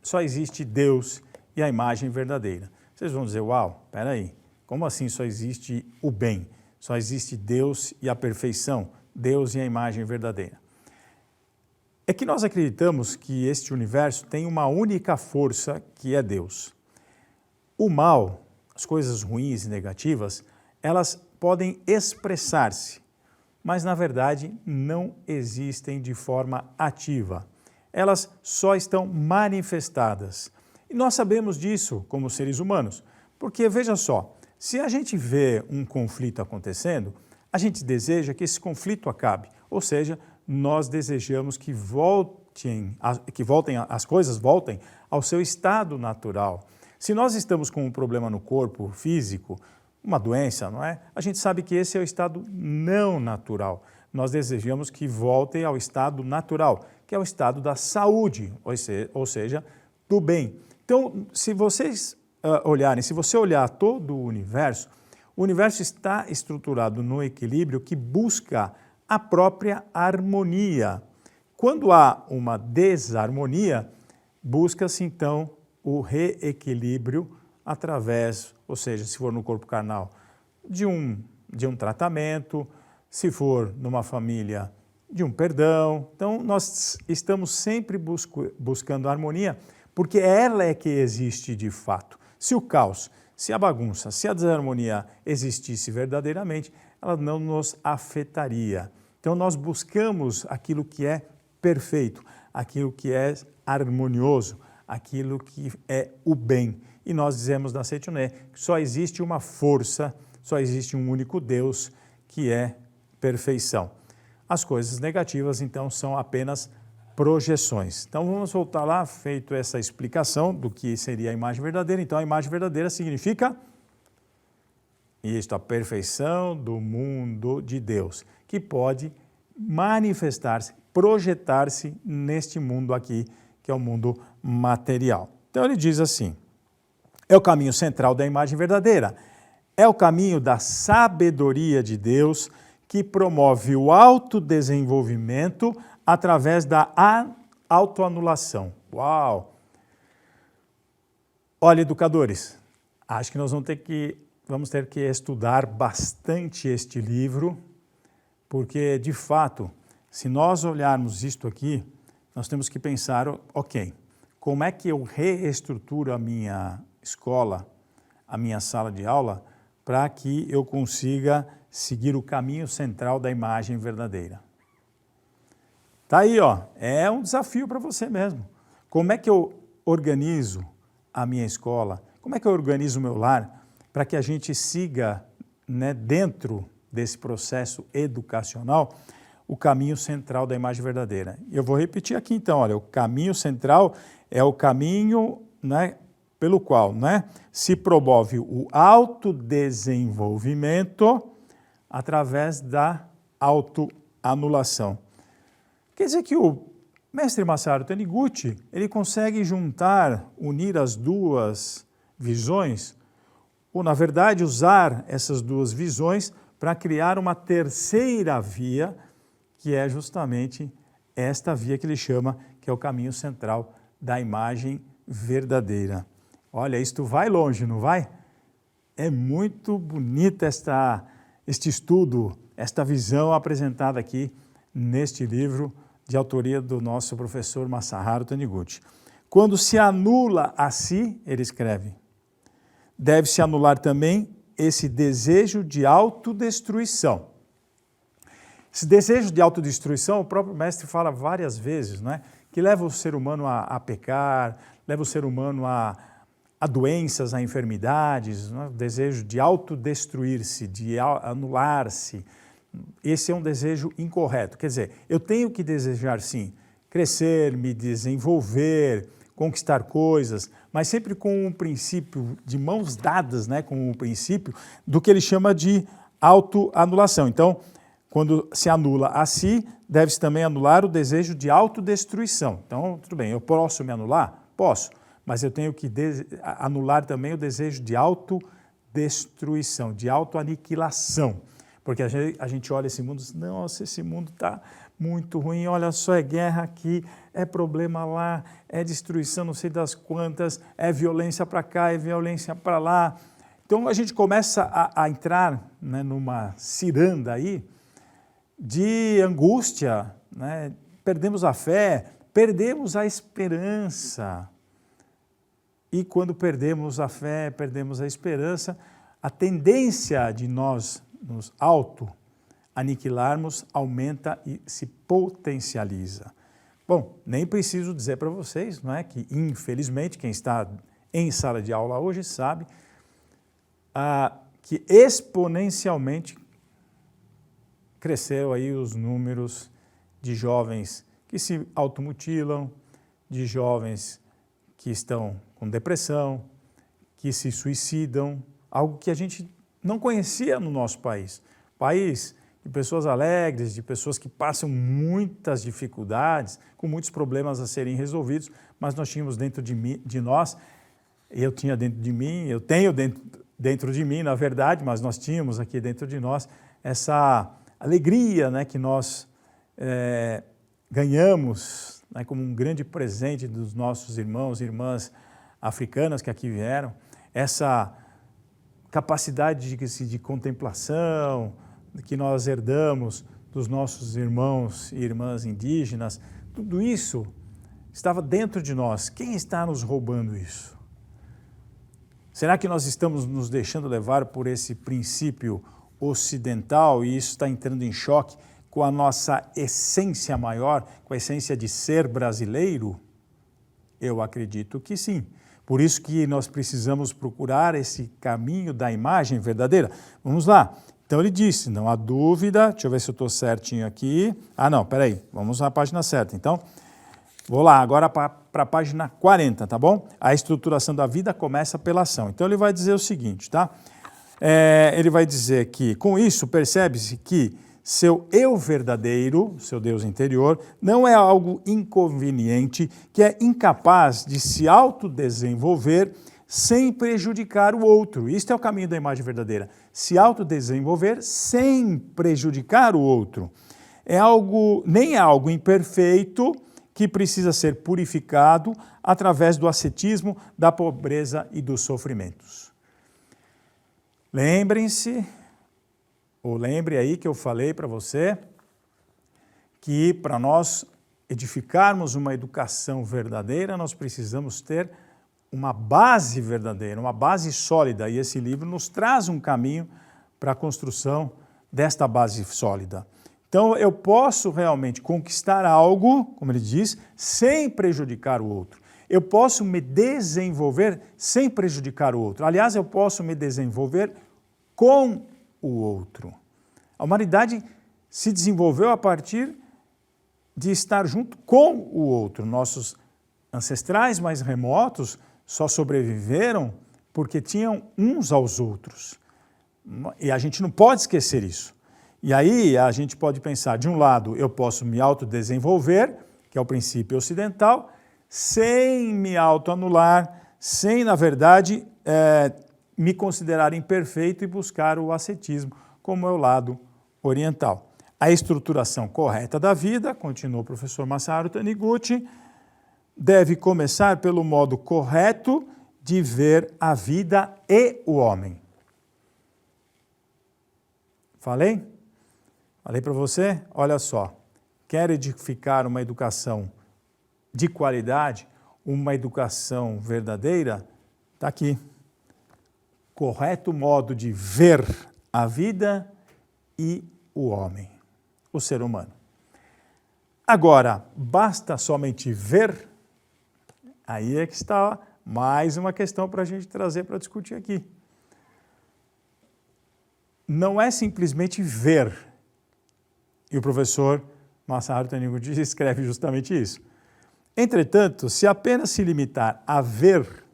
só existe Deus e a imagem verdadeira. Vocês vão dizer, uau, peraí, como assim só existe o bem? Só existe Deus e a perfeição, Deus e a imagem verdadeira. É que nós acreditamos que este universo tem uma única força, que é Deus. O mal, as coisas ruins e negativas, elas podem expressar-se, mas na verdade não existem de forma ativa. Elas só estão manifestadas. E nós sabemos disso como seres humanos, porque veja só, se a gente vê um conflito acontecendo, a gente deseja que esse conflito acabe, ou seja, nós desejamos que as coisas voltem ao seu estado natural. Se nós estamos com um problema no corpo físico, uma doença, não é? A gente sabe que esse é o estado não natural. Nós desejamos que voltem ao estado natural, que é o estado da saúde, ou seja, do bem. Então, se vocês olharem, se você olhar todo o universo está estruturado no equilíbrio que busca a própria harmonia. Quando há uma desarmonia, busca-se então o reequilíbrio através, ou seja, se for no corpo carnal, de um tratamento, se for numa família, de um perdão. Então, nós estamos sempre buscando a harmonia, porque ela é que existe de fato. Se o caos, se a bagunça, se a desarmonia existisse verdadeiramente, ela não nos afetaria. Então, nós buscamos aquilo que é perfeito, aquilo que é harmonioso, aquilo que é o bem. E nós dizemos na Seichunen que só existe uma força, só existe um único Deus, que é perfeição. As coisas negativas, então, são apenas projeções. Então, vamos voltar lá, feito essa explicação do que seria a imagem verdadeira. Então, a imagem verdadeira significa isto, a perfeição do mundo de Deus, que pode manifestar-se projetar-se neste mundo aqui, que é o mundo material. Então ele diz assim, é o caminho central da imagem verdadeira, é o caminho da sabedoria de Deus que promove o autodesenvolvimento através da autoanulação. Uau! Olha, educadores, acho que nós vamos ter que estudar bastante este livro, porque, de fato, se nós olharmos isto aqui, nós temos que pensar, ok, como é que eu reestruturo a minha escola, a minha sala de aula, para que eu consiga seguir o caminho central da imagem verdadeira. Tá aí, ó, é um desafio para você mesmo. Como é que eu organizo a minha escola? Como é que eu organizo o meu lar para que a gente siga, né, dentro desse processo educacional o caminho central da imagem verdadeira? Eu vou repetir aqui então, olha, o caminho central é o caminho, né, pelo qual, né, se promove o autodesenvolvimento através da autoanulação. Quer dizer que o mestre Masaru Taniguchi, ele consegue unir as duas visões, ou na verdade usar essas duas visões para criar uma terceira via, que é justamente esta via que ele chama, que é o caminho central da imagem verdadeira. Olha, isto vai longe, não vai? É muito bonita este estudo, esta visão apresentada aqui neste livro de autoria do nosso professor Masaru Taniguchi. Quando se anula a si, ele escreve, deve-se anular também esse desejo de autodestruição. Esse desejo de autodestruição, o próprio mestre fala várias vezes, né, que leva o ser humano a pecar, leva o ser humano a doenças, a enfermidades, né, o desejo de autodestruir-se, de anular-se. Esse é um desejo incorreto. Quer dizer, eu tenho que desejar, sim, crescer, me desenvolver, conquistar coisas, mas sempre com um princípio de mãos dadas, né, com o princípio do que ele chama de autoanulação. Então, quando se anula a si, deve-se também anular o desejo de autodestruição. Então, tudo bem, eu posso me anular? Posso, mas eu tenho que anular também o desejo de autodestruição, de autoaniquilação. Porque a gente olha esse mundo e diz, nossa, esse mundo está muito ruim, olha só, é guerra aqui, é problema lá, é destruição não sei das quantas, é violência para cá, é violência para lá. Então a gente começa a entrar, né, numa ciranda aí de angústia, né? Perdemos a fé, perdemos a esperança. E quando perdemos a fé, perdemos a esperança, a tendência de nós nos auto-aniquilarmos aumenta e se potencializa. Bom, nem preciso dizer para vocês, não é, que infelizmente quem está em sala de aula hoje sabe que exponencialmente cresceram aí os números de jovens que se automutilam, de jovens que estão com depressão, que se suicidam, algo que a gente não conhecia no nosso país. País de pessoas alegres, de pessoas que passam muitas dificuldades, com muitos problemas a serem resolvidos, mas nós tínhamos dentro de nós, eu tinha dentro de mim, eu tenho dentro de mim, na verdade, mas nós tínhamos aqui dentro de nós essa alegria, né, que nós ganhamos, né, como um grande presente dos nossos irmãos e irmãs africanas que aqui vieram, essa capacidade de contemplação que nós herdamos dos nossos irmãos e irmãs indígenas, tudo isso estava dentro de nós. Quem está nos roubando isso? Será que nós estamos nos deixando levar por esse princípio ocidental e isso está entrando em choque com a nossa essência maior, com a essência de ser brasileiro? Eu acredito que sim. Por isso que nós precisamos procurar esse caminho da imagem verdadeira. Vamos lá. Então ele disse, não há dúvida, deixa eu ver se eu estou certinho aqui. Não, peraí, vamos à página certa. Então, vou lá agora para a página 40, tá bom? A estruturação da vida começa pela ação. Então ele vai dizer o seguinte, tá? Ele vai dizer que, com isso, percebe-se que seu eu verdadeiro, seu Deus interior, não é algo inconveniente que é incapaz de se autodesenvolver sem prejudicar o outro. Isto é o caminho da imagem verdadeira. Se autodesenvolver sem prejudicar o outro. Nem é algo imperfeito que precisa ser purificado através do ascetismo, da pobreza e dos sofrimentos. Lembrem-se, ou lembre aí que eu falei para você, que para nós edificarmos uma educação verdadeira, nós precisamos ter uma base verdadeira, uma base sólida, e esse livro nos traz um caminho para a construção desta base sólida. Então, eu posso realmente conquistar algo, como ele diz, sem prejudicar o outro. Eu posso me desenvolver sem prejudicar o outro. Aliás, eu posso me desenvolver com o outro. A humanidade se desenvolveu a partir de estar junto com o outro. Nossos ancestrais mais remotos só sobreviveram porque tinham uns aos outros. E a gente não pode esquecer isso. E aí a gente pode pensar, de um lado, eu posso me autodesenvolver, que é o princípio ocidental, sem me autoanular, sem, na verdade, me considerar imperfeito e buscar o ascetismo, como é o lado oriental. A estruturação correta da vida, continua o professor Masaru Taniguchi, deve começar pelo modo correto de ver a vida e o homem. Falei? Falei para você? Olha só, quer edificar uma educação de qualidade, uma educação verdadeira? Está aqui. Correto modo de ver a vida e o homem, o ser humano. Agora, basta somente ver? Aí é que está mais uma questão para a gente trazer para discutir aqui. Não é simplesmente ver. E o professor Masaru Taniguchi escreve justamente isso. Entretanto, se apenas se limitar a ver,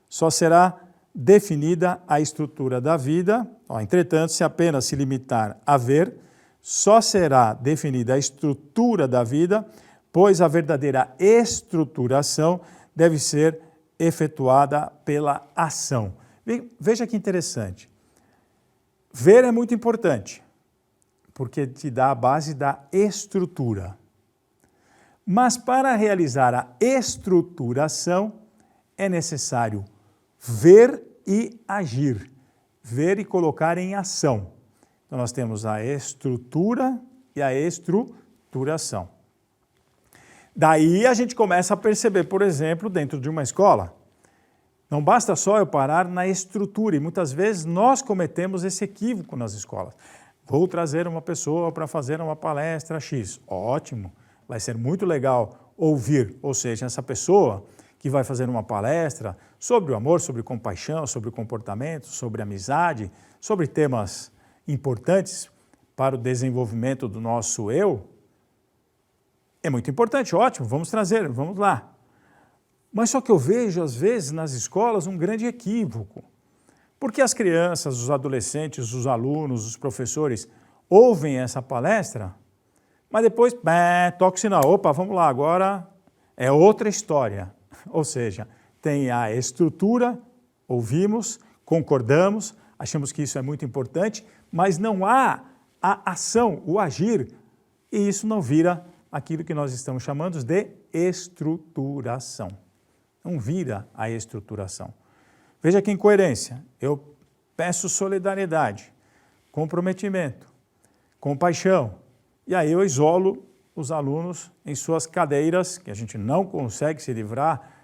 só será definida a estrutura da vida. Entretanto, se apenas se limitar a ver, só será definida a estrutura da vida, pois a verdadeira estruturação deve ser efetuada pela ação. Veja que interessante. Ver é muito importante, porque te dá a base da estrutura. Mas para realizar a estruturação, é necessário ver e agir, ver e colocar em ação. Então nós temos a estrutura e a estruturação. Daí a gente começa a perceber, por exemplo, dentro de uma escola, não basta só eu parar na estrutura, e muitas vezes nós cometemos esse equívoco nas escolas. Vou trazer uma pessoa para fazer uma palestra X. Ótimo, vai ser muito legal ouvir, ou seja, essa pessoa que vai fazer uma palestra sobre o amor, sobre compaixão, sobre comportamento, sobre amizade, sobre temas importantes para o desenvolvimento do nosso eu. É muito importante, ótimo, vamos trazer, vamos lá. Mas só que eu vejo, às vezes, nas escolas, um grande equívoco. Porque as crianças, os adolescentes, os alunos, os professores ouvem essa palestra, mas depois, toca o sinal, opa, vamos lá, agora é outra história. Ou seja, tem a estrutura, ouvimos, concordamos, achamos que isso é muito importante, mas não há a ação, o agir, e isso não vira aquilo que nós estamos chamando de estruturação. Não vira a estruturação. Veja que incoerência. Eu peço solidariedade, comprometimento, compaixão, e aí eu isolo os alunos em suas cadeiras, que a gente não consegue se livrar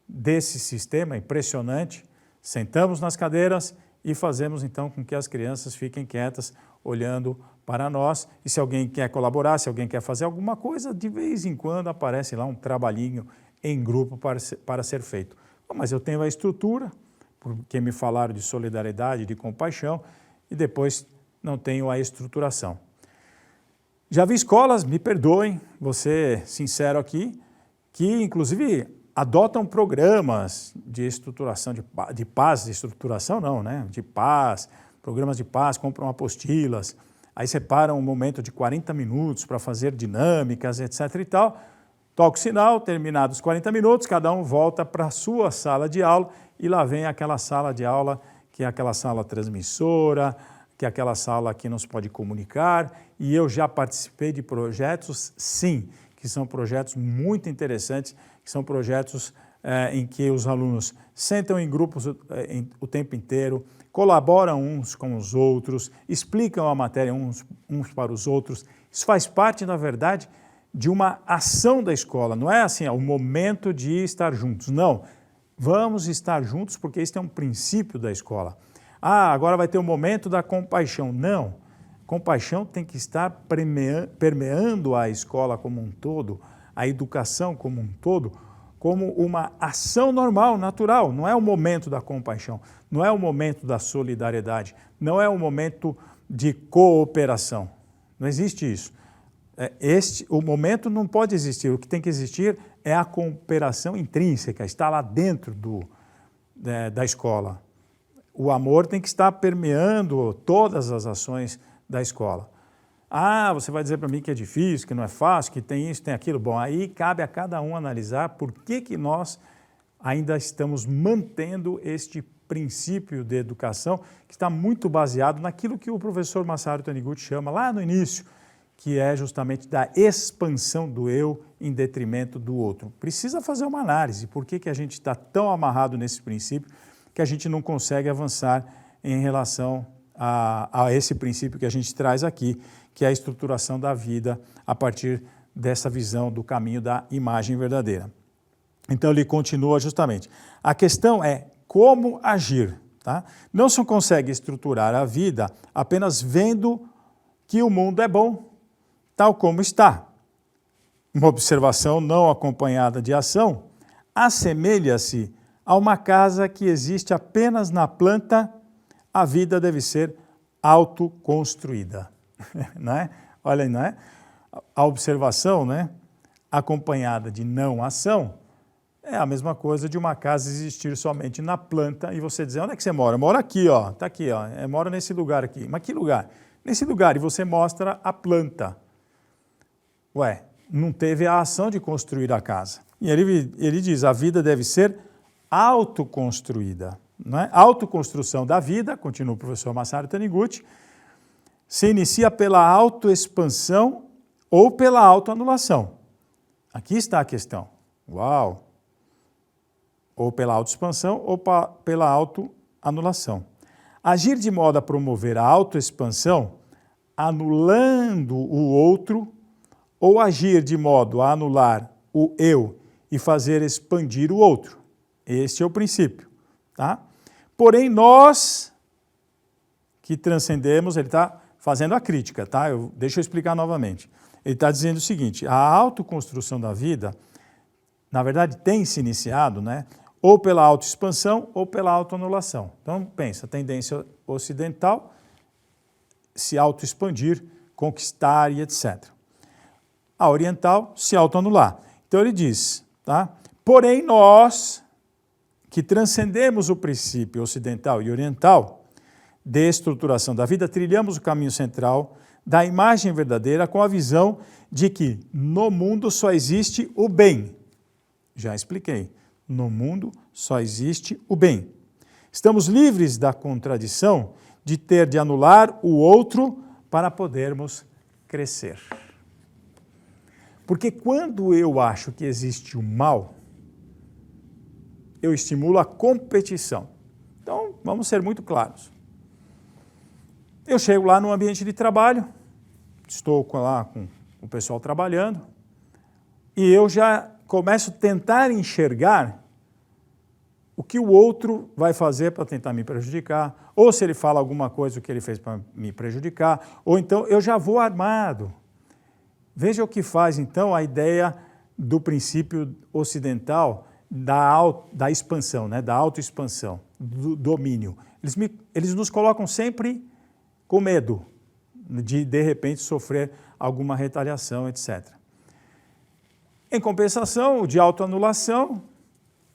desse sistema impressionante. Sentamos nas cadeiras e fazemos então com que as crianças fiquem quietas, olhando para nós, e se alguém quer colaborar, se alguém quer fazer alguma coisa, de vez em quando aparece lá um trabalhinho em grupo para ser feito. Mas eu tenho a estrutura, porque me falaram de solidariedade, de compaixão, e depois não tenho a estruturação. Já vi escolas, me perdoem, vou ser sincero aqui, que inclusive adotam programas de estruturação, de paz, de estruturação não, né? De paz, programas de paz, compram apostilas, aí separam um momento de 40 minutos para fazer dinâmicas, etc. e tal. Toca o sinal, terminados os 40 minutos, cada um volta para a sua sala de aula e lá vem aquela sala de aula, que é aquela sala transmissora, que é aquela sala que não se pode comunicar. E eu já participei de projetos, sim, que são projetos muito interessantes, que são projetos em que os alunos sentam em grupos o tempo inteiro, colaboram uns com os outros, explicam a matéria uns para os outros. Isso faz parte, na verdade, de uma ação da escola. Não é assim, o momento de estar juntos. Não, vamos estar juntos porque este é um princípio da escola. Ah, agora vai ter o momento da compaixão. Não, compaixão tem que estar permeando a escola como um todo, a educação como um todo, como uma ação normal, natural. Não é o momento da compaixão, não é o momento da solidariedade, não é o momento de cooperação. Não existe isso. O momento não pode existir, o que tem que existir é a cooperação intrínseca, está lá dentro da escola. O amor tem que estar permeando todas as ações da escola. Ah, você vai dizer para mim que é difícil, que não é fácil, que tem isso, tem aquilo. Bom, aí cabe a cada um analisar por que nós ainda estamos mantendo este princípio de educação que está muito baseado naquilo que o professor Masaru Taniguchi chama lá no início, que é justamente da expansão do eu em detrimento do outro. Precisa fazer uma análise, por que a gente está tão amarrado nesse princípio que a gente não consegue avançar em relação a esse princípio que a gente traz aqui, que é a estruturação da vida a partir dessa visão do caminho da imagem verdadeira. Então ele continua justamente. A questão é como agir. Tá? Não se consegue estruturar a vida apenas vendo que o mundo é bom, tal como está. Uma observação não acompanhada de ação assemelha-se a uma casa que existe apenas na planta. A vida deve ser autoconstruída. Não é? Olha aí, não é? A observação, né, acompanhada de não ação é a mesma coisa de uma casa existir somente na planta e você dizer, onde é que você mora? Eu moro aqui, ó, tá aqui, ó, eu moro nesse lugar aqui. Mas que lugar? Nesse lugar, e você mostra a planta. Ué, não teve a ação de construir a casa. E ele diz, a vida deve ser autoconstruída. Não é? Autoconstrução da vida, continua o professor Masaru Taniguchi, se inicia pela autoexpansão ou pela autoanulação. Aqui está a questão. Uau! Ou pela autoexpansão ou pela autoanulação. Agir de modo a promover a autoexpansão, anulando o outro, ou agir de modo a anular o eu e fazer expandir o outro. Este é o princípio. Tá? Porém, nós que transcendemos, ele está fazendo a crítica, tá? Deixa eu explicar novamente. Ele está dizendo o seguinte, a autoconstrução da vida, na verdade, tem se iniciado, né, ou pela autoexpansão ou pela autoanulação. Então, pensa, a tendência ocidental, se autoexpandir, conquistar e etc. A oriental, se autoanular. Então, ele diz, tá? Porém, nós que transcendemos o princípio ocidental e oriental de estruturação da vida, trilhamos o caminho central da imagem verdadeira com a visão de que no mundo só existe o bem. Já expliquei, no mundo só existe o bem. Estamos livres da contradição de ter de anular o outro para podermos crescer. Porque quando eu acho que existe o mal, eu estimulo a competição. Então, vamos ser muito claros. Eu chego lá no ambiente de trabalho, estou lá com o pessoal trabalhando, e eu já começo a tentar enxergar o que o outro vai fazer para tentar me prejudicar, ou se ele fala alguma coisa, o que ele fez para me prejudicar, ou então eu já vou armado. Veja o que faz, então, a ideia do princípio ocidental da expansão, né? Da autoexpansão, do domínio. Eles nos colocam sempre com medo de repente, sofrer alguma retaliação, etc. Em compensação, o de autoanulação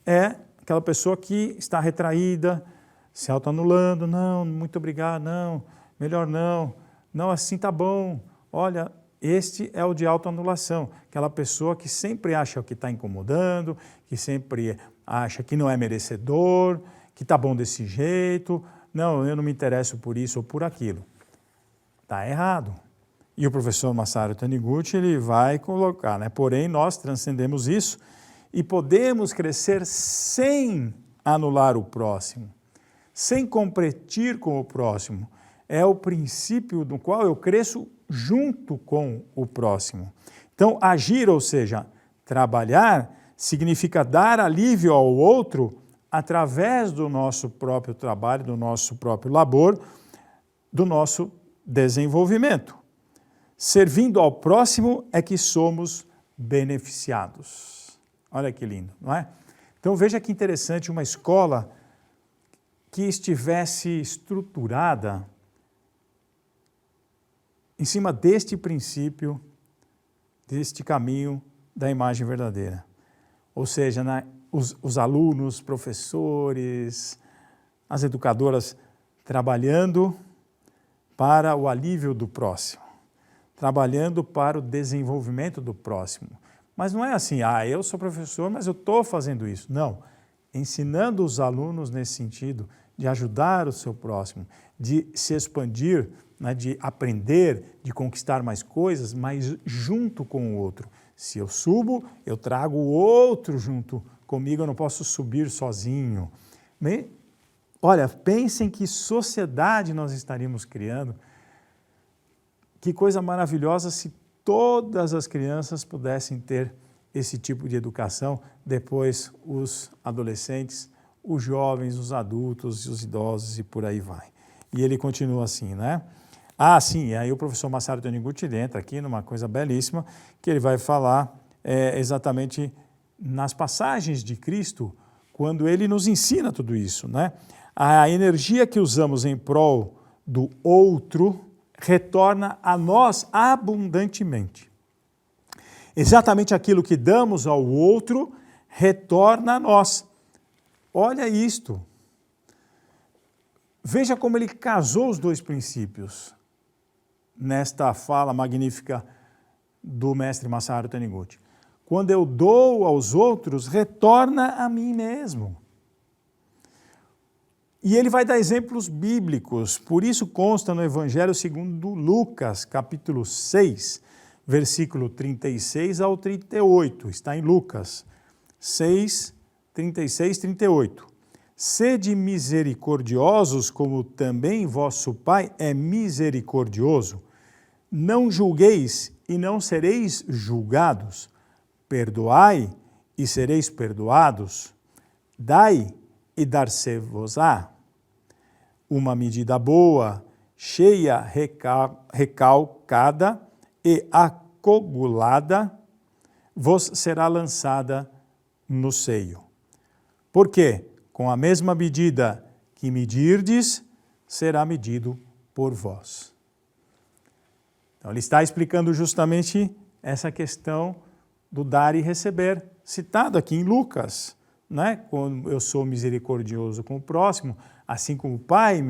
é aquela pessoa que está retraída, se autoanulando, não, muito obrigado, não, melhor não, Não, assim tá bom. Olha, este é o de autoanulação, aquela pessoa que sempre acha que está incomodando, que sempre acha que não é merecedor, que está bom desse jeito, não, eu não me interesso por isso ou por aquilo. Está errado. E o professor Masaru Taniguchi ele vai colocar, né? Porém, nós transcendemos isso e podemos crescer sem anular o próximo, sem competir com o próximo. É o princípio do qual eu cresço junto com o próximo. Então, agir, ou seja, trabalhar, significa dar alívio ao outro através do nosso próprio trabalho, do nosso próprio labor, do nosso desenvolvimento. Servindo ao próximo é que somos beneficiados. Olha que lindo, não é? Então veja que interessante uma escola que estivesse estruturada em cima deste princípio, deste caminho da imagem verdadeira. Ou seja, os alunos, professores, as educadoras trabalhando para o alívio do próximo, trabalhando para o desenvolvimento do próximo. Mas não é assim, eu sou professor, mas eu estou fazendo isso. Não, ensinando os alunos nesse sentido de ajudar o seu próximo, de se expandir, né, de aprender, de conquistar mais coisas, mas junto com o outro. Se eu subo, eu trago o outro junto comigo, eu não posso subir sozinho. Olha, pensem que sociedade nós estaríamos criando. Que coisa maravilhosa se todas as crianças pudessem ter esse tipo de educação, depois os adolescentes, os jovens, os adultos, os idosos e por aí vai. E ele continua assim, né? Sim, e aí o professor Masaru Taniguchi entra aqui numa coisa belíssima, que ele vai falar exatamente nas passagens de Cristo, quando ele nos ensina tudo isso, né? A energia que usamos em prol do outro retorna a nós abundantemente. Exatamente aquilo que damos ao outro retorna a nós. Olha isto. Veja como ele casou os dois princípios nesta fala magnífica do mestre Masaru Taniguchi. Quando eu dou aos outros, retorna a mim mesmo. E ele vai dar exemplos bíblicos, por isso consta no Evangelho segundo Lucas, capítulo 6, versículo 36 ao 38, está em Lucas 6, 36, 38. Sede misericordiosos, como também vosso Pai é misericordioso. Não julgueis e não sereis julgados. Perdoai e sereis perdoados. Dai e dar-se-vos-á. Uma medida boa, cheia, recalcada e acogulada, vos será lançada no seio. Por quê? Com a mesma medida que medirdes, será medido por vós. Então, ele está explicando justamente essa questão do dar e receber, citado aqui em Lucas, né? Quando eu sou misericordioso com o próximo, assim como o Pai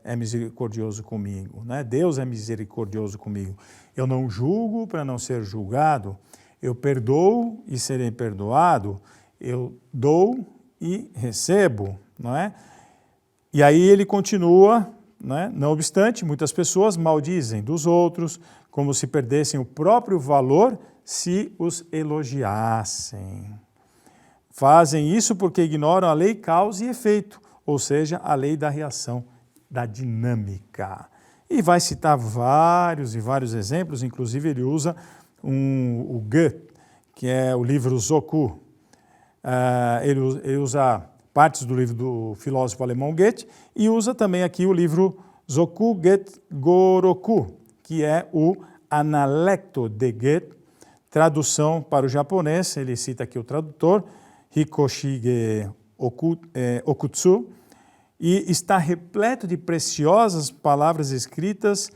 é misericordioso comigo, né? Deus é misericordioso comigo. Eu não julgo para não ser julgado, eu perdoo e serei perdoado, eu dou e recebo, não é? E aí ele continua, né? Não obstante, muitas pessoas maldizem dos outros, como se perdessem o próprio valor se os elogiassem. Fazem isso porque ignoram a lei causa e efeito, ou seja, a lei da reação, da dinâmica. E vai citar vários e vários exemplos, inclusive ele usa o Goethe, que é o livro Zoku. Ele usa partes do livro do filósofo alemão Goethe e usa também aqui o livro Zoku Goethe Goroku, que é o Analecto de Goethe, tradução para o japonês, ele cita aqui o tradutor, Hikoshige Okutsu, e está repleto de preciosas palavras escritas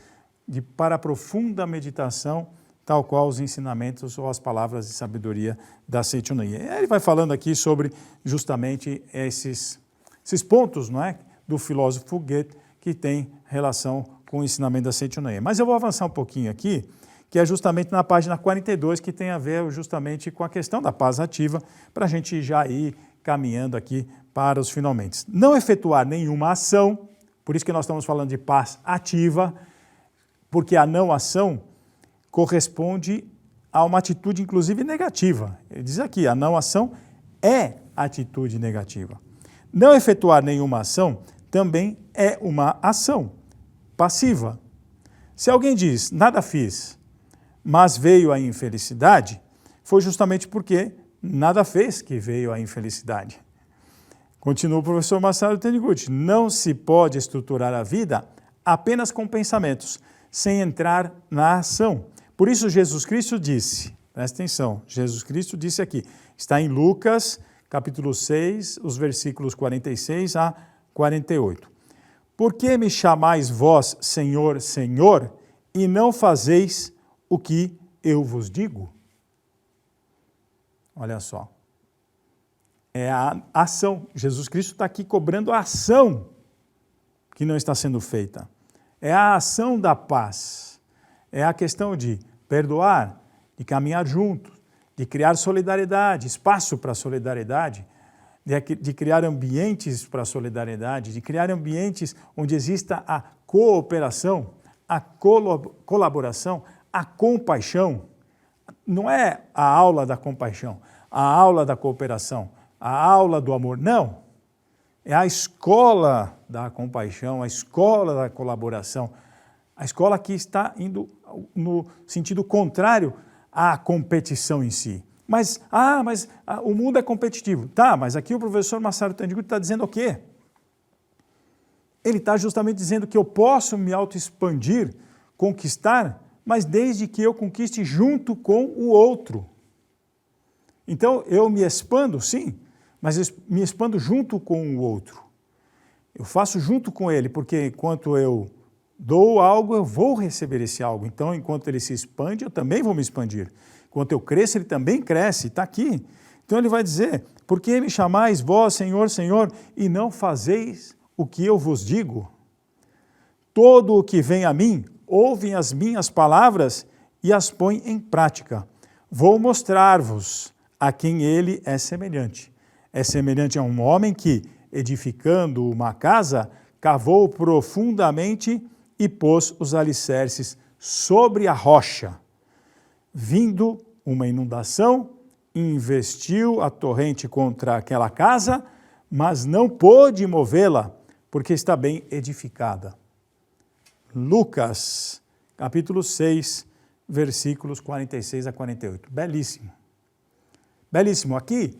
para profunda meditação, tal qual os ensinamentos ou as palavras de sabedoria da Seichunin. Ele vai falando aqui sobre justamente esses pontos, não é, do filósofo Goethe que tem relação com o ensinamento da Seitianoye. Mas eu vou avançar um pouquinho aqui, que é justamente na página 42, que tem a ver justamente com a questão da paz ativa, para a gente já ir caminhando aqui para os finalmente. Não efetuar nenhuma ação, por isso que nós estamos falando de paz ativa, porque a não ação corresponde a uma atitude, inclusive, negativa. Ele diz aqui, a não ação é atitude negativa. Não efetuar nenhuma ação também é uma ação passiva. Se alguém diz, nada fiz, mas veio a infelicidade, foi justamente porque nada fez que veio a infelicidade. Continua o professor Masaru Taniguchi, não se pode estruturar a vida apenas com pensamentos, sem entrar na ação. Por isso Jesus Cristo disse, presta atenção, Jesus Cristo disse aqui, está em Lucas, capítulo 6, os versículos 46 a 48. Por que me chamais vós, Senhor, Senhor, e não fazeis o que eu vos digo? Olha só. É a ação. Jesus Cristo está aqui cobrando a ação que não está sendo feita. É a ação da paz. É a questão de perdoar, de caminhar juntos, de criar solidariedade, espaço para solidariedade, de criar ambientes para solidariedade, de criar ambientes onde exista a cooperação, a colaboração, a compaixão. Não é a aula da compaixão, a aula da cooperação, a aula do amor, não. É a escola da compaixão, a escola da colaboração, a escola que está indo no sentido contrário à competição em si. Mas o mundo é competitivo. Tá, mas aqui o professor Masaru Taniguchi está dizendo o quê? Ele está justamente dizendo que eu posso me autoexpandir, conquistar, mas desde que eu conquiste junto com o outro. Então, eu me expando, sim, mas eu me expando junto com o outro. Eu faço junto com ele, porque enquanto eu dou algo, eu vou receber esse algo. Então, enquanto ele se expande, eu também vou me expandir. Enquanto eu cresço, ele também cresce, está aqui. Então, ele vai dizer, por que me chamais vós, Senhor, Senhor, e não fazeis o que eu vos digo? Todo o que vem a mim, ouve as minhas palavras e as põe em prática. Vou mostrar-vos a quem ele é semelhante. É semelhante a um homem que, edificando uma casa, cavou profundamente e pôs os alicerces sobre a rocha. Vindo uma inundação, investiu a torrente contra aquela casa, mas não pôde movê-la, porque está bem edificada. Lucas, capítulo 6, versículos 46 a 48. Belíssimo. Belíssimo. Aqui,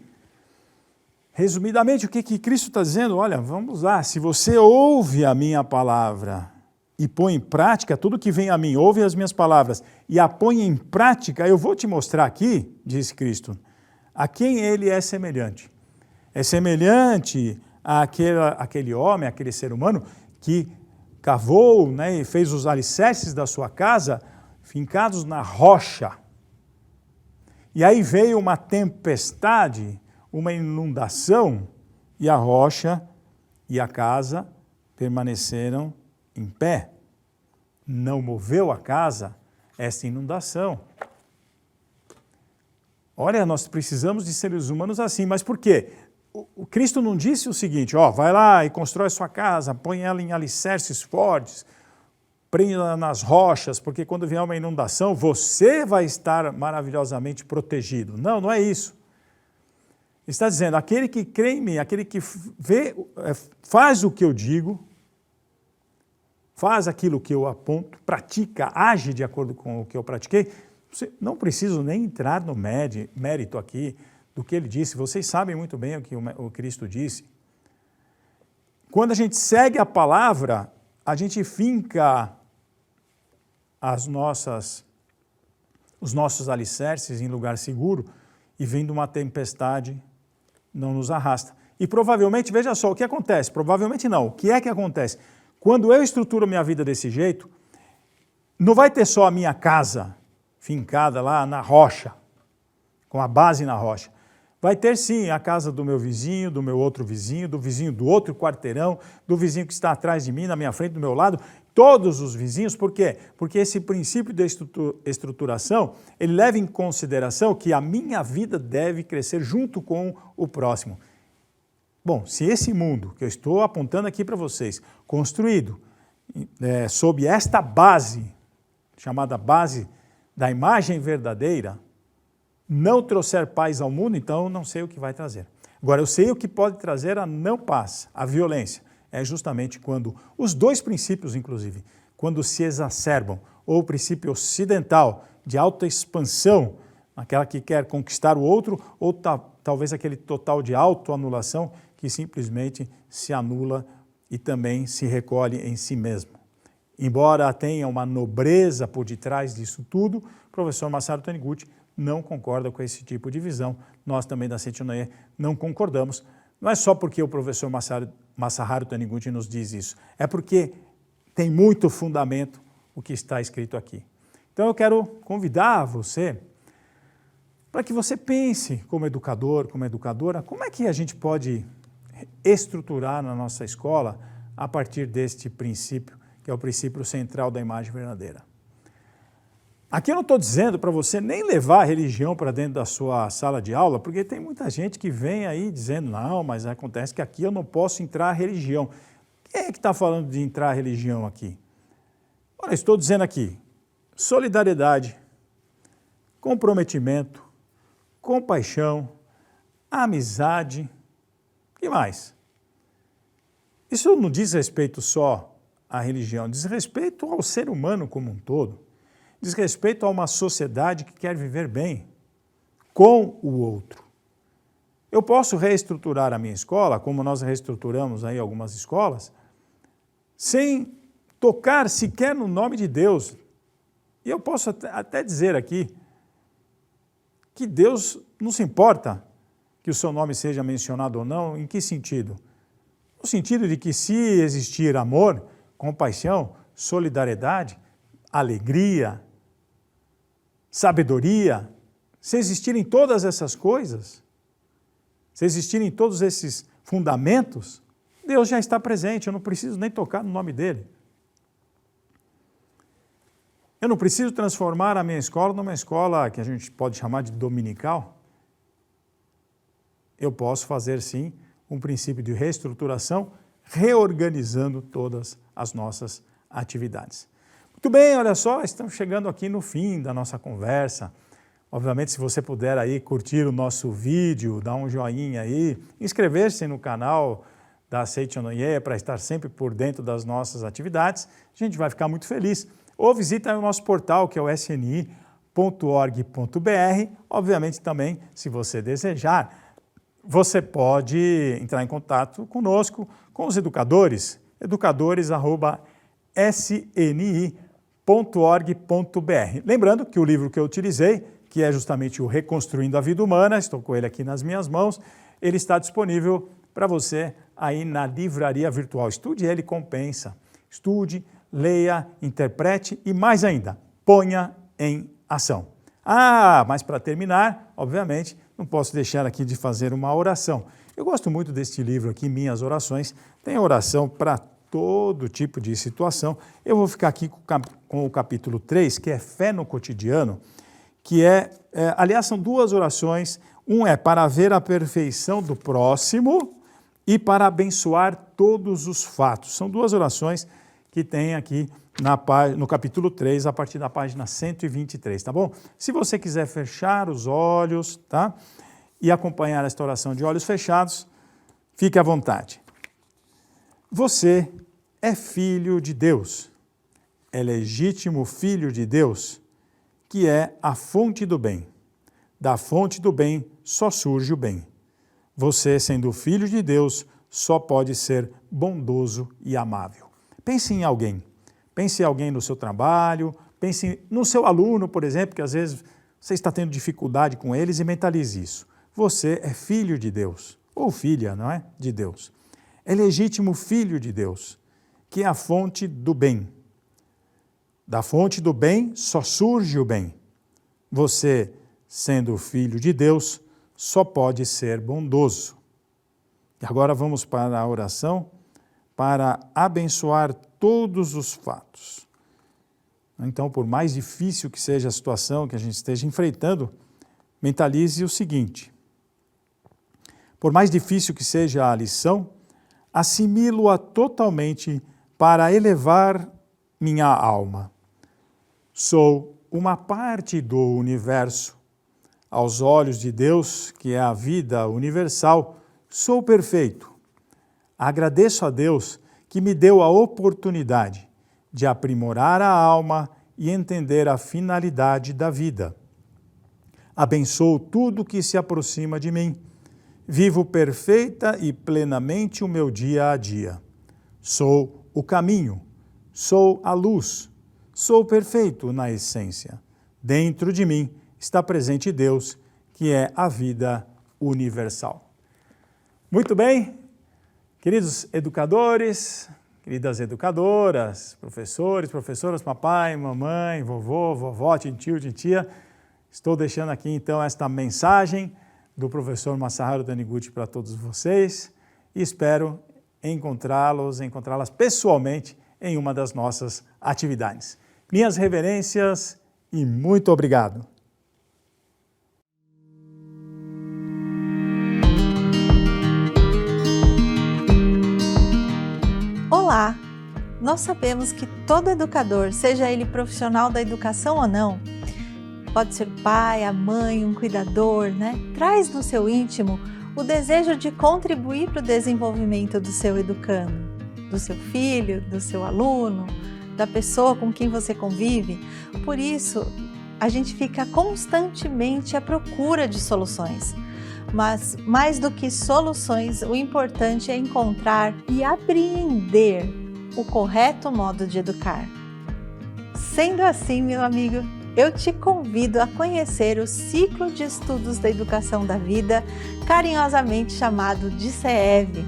resumidamente, o que Cristo está dizendo? Olha, vamos lá, se você ouve a minha palavra e põe em prática tudo que vem a mim, ouve as minhas palavras e a põe em prática, eu vou te mostrar aqui, diz Cristo, a quem ele é semelhante. É semelhante àquele homem, aquele ser humano que cavou, né, e fez os alicerces da sua casa fincados na rocha. E aí veio uma tempestade, uma inundação, e a rocha e a casa permaneceram em pé. Não moveu a casa essa inundação. Olha, nós precisamos de seres humanos assim, mas por quê? O Cristo não disse o seguinte, ó, vai lá e constrói sua casa, põe ela em alicerces fortes, prenda nas rochas, porque quando vier uma inundação, você vai estar maravilhosamente protegido. Não, não é isso. Ele está dizendo, aquele que crê em mim, aquele que faz o que eu digo, faz aquilo que eu aponto, pratica, age de acordo com o que eu pratiquei, você não preciso nem entrar no mérito aqui do que ele disse, vocês sabem muito bem o que o Cristo disse. Quando a gente segue a palavra, a gente finca os nossos alicerces em lugar seguro e vindo uma tempestade não nos arrasta. E provavelmente, veja só, o que acontece? Provavelmente não. O que é que acontece? Quando eu estruturo minha vida desse jeito, não vai ter só a minha casa fincada lá na rocha, com a base na rocha. Vai ter sim a casa do meu vizinho, do meu outro vizinho, do vizinho do outro quarteirão, do vizinho que está atrás de mim, na minha frente, do meu lado. todos os vizinhos. Por quê? Porque esse princípio de estruturação, ele leva em consideração que a minha vida deve crescer junto com o próximo. Bom, se esse mundo que eu estou apontando aqui para vocês, construído sob esta base, chamada base da imagem verdadeira, não trouxer paz ao mundo, então eu não sei o que vai trazer. Agora, eu sei o que pode trazer a não paz, a violência. É justamente quando os dois princípios, inclusive, quando se exacerbam, ou o princípio ocidental de autoexpansão, aquela que quer conquistar o outro, ou talvez aquele total de autoanulação que simplesmente se anula e também se recolhe em si mesmo. Embora tenha uma nobreza por detrás disso tudo, o professor Masaru Taniguchi não concorda com esse tipo de visão. Nós também da Seichonoye não concordamos. Não é só porque o professor Masaharu Taniguchi nos diz isso, é porque tem muito fundamento o que está escrito aqui. Então eu quero convidar você para que você pense como educador, como educadora, como é que a gente pode estruturar na nossa escola a partir deste princípio, que é o princípio central da imagem verdadeira. Aqui eu não estou dizendo para você nem levar a religião para dentro da sua sala de aula, porque tem muita gente que vem aí dizendo, não, mas acontece que aqui eu não posso entrar a religião. Quem é que está falando de entrar a religião aqui? Olha, estou dizendo aqui, solidariedade, comprometimento, compaixão, amizade, o que mais? Isso não diz respeito só à religião, diz respeito ao ser humano como um todo. Diz respeito a uma sociedade que quer viver bem com o outro. Eu posso reestruturar a minha escola, como nós reestruturamos aí algumas escolas, sem tocar sequer no nome de Deus. E eu posso até dizer aqui que Deus não se importa que o seu nome seja mencionado ou não. Em que sentido? No sentido de que se existir amor, compaixão, solidariedade, alegria, sabedoria, se existirem todas essas coisas, se existirem todos esses fundamentos, Deus já está presente, eu não preciso nem tocar no nome dele. Eu não preciso transformar a minha escola numa escola que a gente pode chamar de dominical. Eu posso fazer, sim, um princípio de reestruturação, reorganizando todas as nossas atividades. Muito bem, olha só, estamos chegando aqui no fim da nossa conversa. Obviamente, se você puder aí curtir o nosso vídeo, dar um joinha aí, inscrever-se no canal da Seichonoye para estar sempre por dentro das nossas atividades, a gente vai ficar muito feliz. Ou visita o nosso portal, que é o sni.org.br. Obviamente também, se você desejar, você pode entrar em contato conosco, com os educadores, educadores@sni.org.br. Lembrando que o livro que eu utilizei, que é justamente o Reconstruindo a Vida Humana, estou com ele aqui nas minhas mãos, ele está disponível para você aí na livraria virtual. Estude ele, compensa. Estude, leia, interprete e mais ainda, ponha em ação. Mas para terminar, obviamente, não posso deixar aqui de fazer uma oração. Eu gosto muito deste livro aqui, Minhas Orações. Tem oração para todo tipo de situação. Eu vou ficar aqui com o capítulo 3, que é Fé no Cotidiano, que aliás, são duas orações. Um é para ver a perfeição do próximo e para abençoar todos os fatos. São duas orações que tem aqui no capítulo 3, a partir da página 123, tá bom? Se você quiser fechar os olhos, tá? E acompanhar esta oração de olhos fechados, fique à vontade. Você é filho de Deus, é legítimo filho de Deus, que é a fonte do bem. Da fonte do bem só surge o bem. Você, sendo filho de Deus, só pode ser bondoso e amável. Pense em alguém. Pense em alguém no seu trabalho, pense no seu aluno, por exemplo, que às vezes você está tendo dificuldade com eles e mentalize isso. Você é filho de Deus, ou filha, não é? De Deus. É legítimo filho de Deus, que é a fonte do bem. Da fonte do bem só surge o bem. Você, sendo filho de Deus, só pode ser bondoso. E agora vamos para a oração para abençoar todos os fatos. Então, por mais difícil que seja a situação que a gente esteja enfrentando, mentalize o seguinte: por mais difícil que seja a lição, assimilo-a totalmente para elevar minha alma. Sou uma parte do universo. Aos olhos de Deus, que é a vida universal, sou perfeito. Agradeço a Deus que me deu a oportunidade de aprimorar a alma e entender a finalidade da vida. Abençoo tudo que se aproxima de mim. Vivo perfeita e plenamente o meu dia a dia. Sou o caminho, sou a luz, sou perfeito na essência. Dentro de mim está presente Deus, que é a vida universal. Muito bem, queridos educadores, queridas educadoras, professores, professoras, papai, mamãe, vovô, vovó, tio, titia, estou deixando aqui então esta mensagem do professor Masaharu Taniguchi para todos vocês e espero encontrá-las pessoalmente em uma das nossas atividades. Minhas reverências e muito obrigado. Olá! Nós sabemos que todo educador, seja ele profissional da educação ou não, pode ser o pai, a mãe, um cuidador, traz no seu íntimo o desejo de contribuir para o desenvolvimento do seu educando, do seu filho, do seu aluno, da pessoa com quem você convive. Por isso, a gente fica constantemente à procura de soluções. Mas, mais do que soluções, o importante é encontrar e apreender o correto modo de educar. Sendo assim, meu amigo, eu te convido a conhecer o ciclo de estudos da educação da vida, carinhosamente chamado de CEV.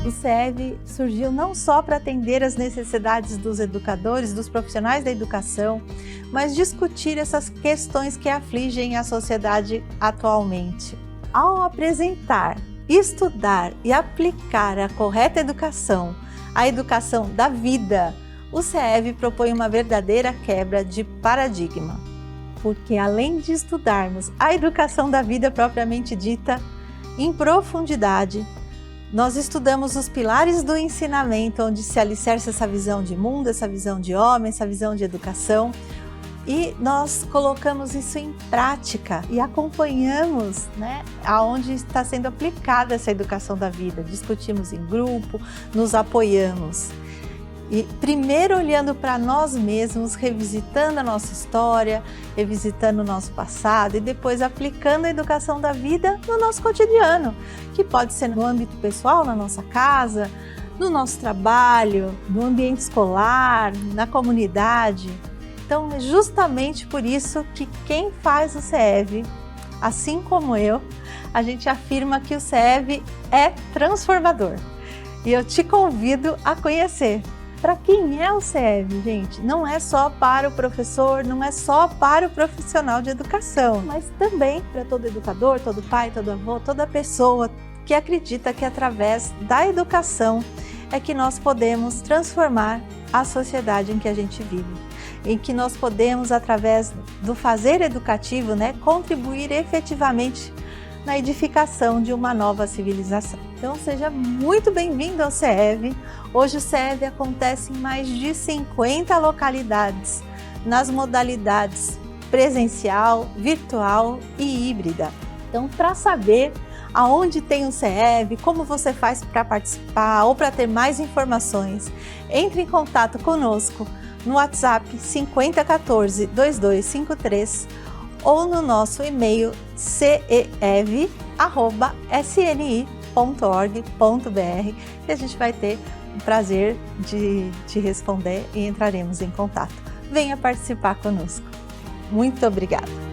O CEV surgiu não só para atender às necessidades dos educadores, dos profissionais da educação, mas discutir essas questões que afligem a sociedade atualmente. Ao apresentar, estudar e aplicar a correta educação, a educação da vida, o CEV propõe uma verdadeira quebra de paradigma. Porque além de estudarmos a educação da vida propriamente dita, em profundidade, nós estudamos os pilares do ensinamento, onde se alicerça essa visão de mundo, essa visão de homem, essa visão de educação, e nós colocamos isso em prática e acompanhamos aonde está sendo aplicada essa educação da vida. Discutimos em grupo, nos apoiamos. E primeiro olhando para nós mesmos, revisitando a nossa história, revisitando o nosso passado e depois aplicando a educação da vida no nosso cotidiano, que pode ser no âmbito pessoal, na nossa casa, no nosso trabalho, no ambiente escolar, na comunidade. Então, é justamente por isso que quem faz o CEV, assim como eu, a gente afirma que o CEV é transformador. E eu te convido a conhecer. Para quem é o CEV, gente? Não é só para o professor, não é só para o profissional de educação, mas também para todo educador, todo pai, todo avô, toda pessoa que acredita que através da educação é que nós podemos transformar a sociedade em que a gente vive, em que nós podemos, através do fazer educativo, contribuir efetivamente na edificação de uma nova civilização. Então seja muito bem-vindo ao CEV. Hoje o CEV acontece em mais de 50 localidades, nas modalidades presencial, virtual e híbrida. Então, para saber aonde tem o CEV, como você faz para participar ou para ter mais informações, entre em contato conosco no WhatsApp 5014-2253 ou no nosso e-mail cev@sni.org.br, que a gente vai ter o prazer de te responder e entraremos em contato. Venha participar conosco. Muito obrigada!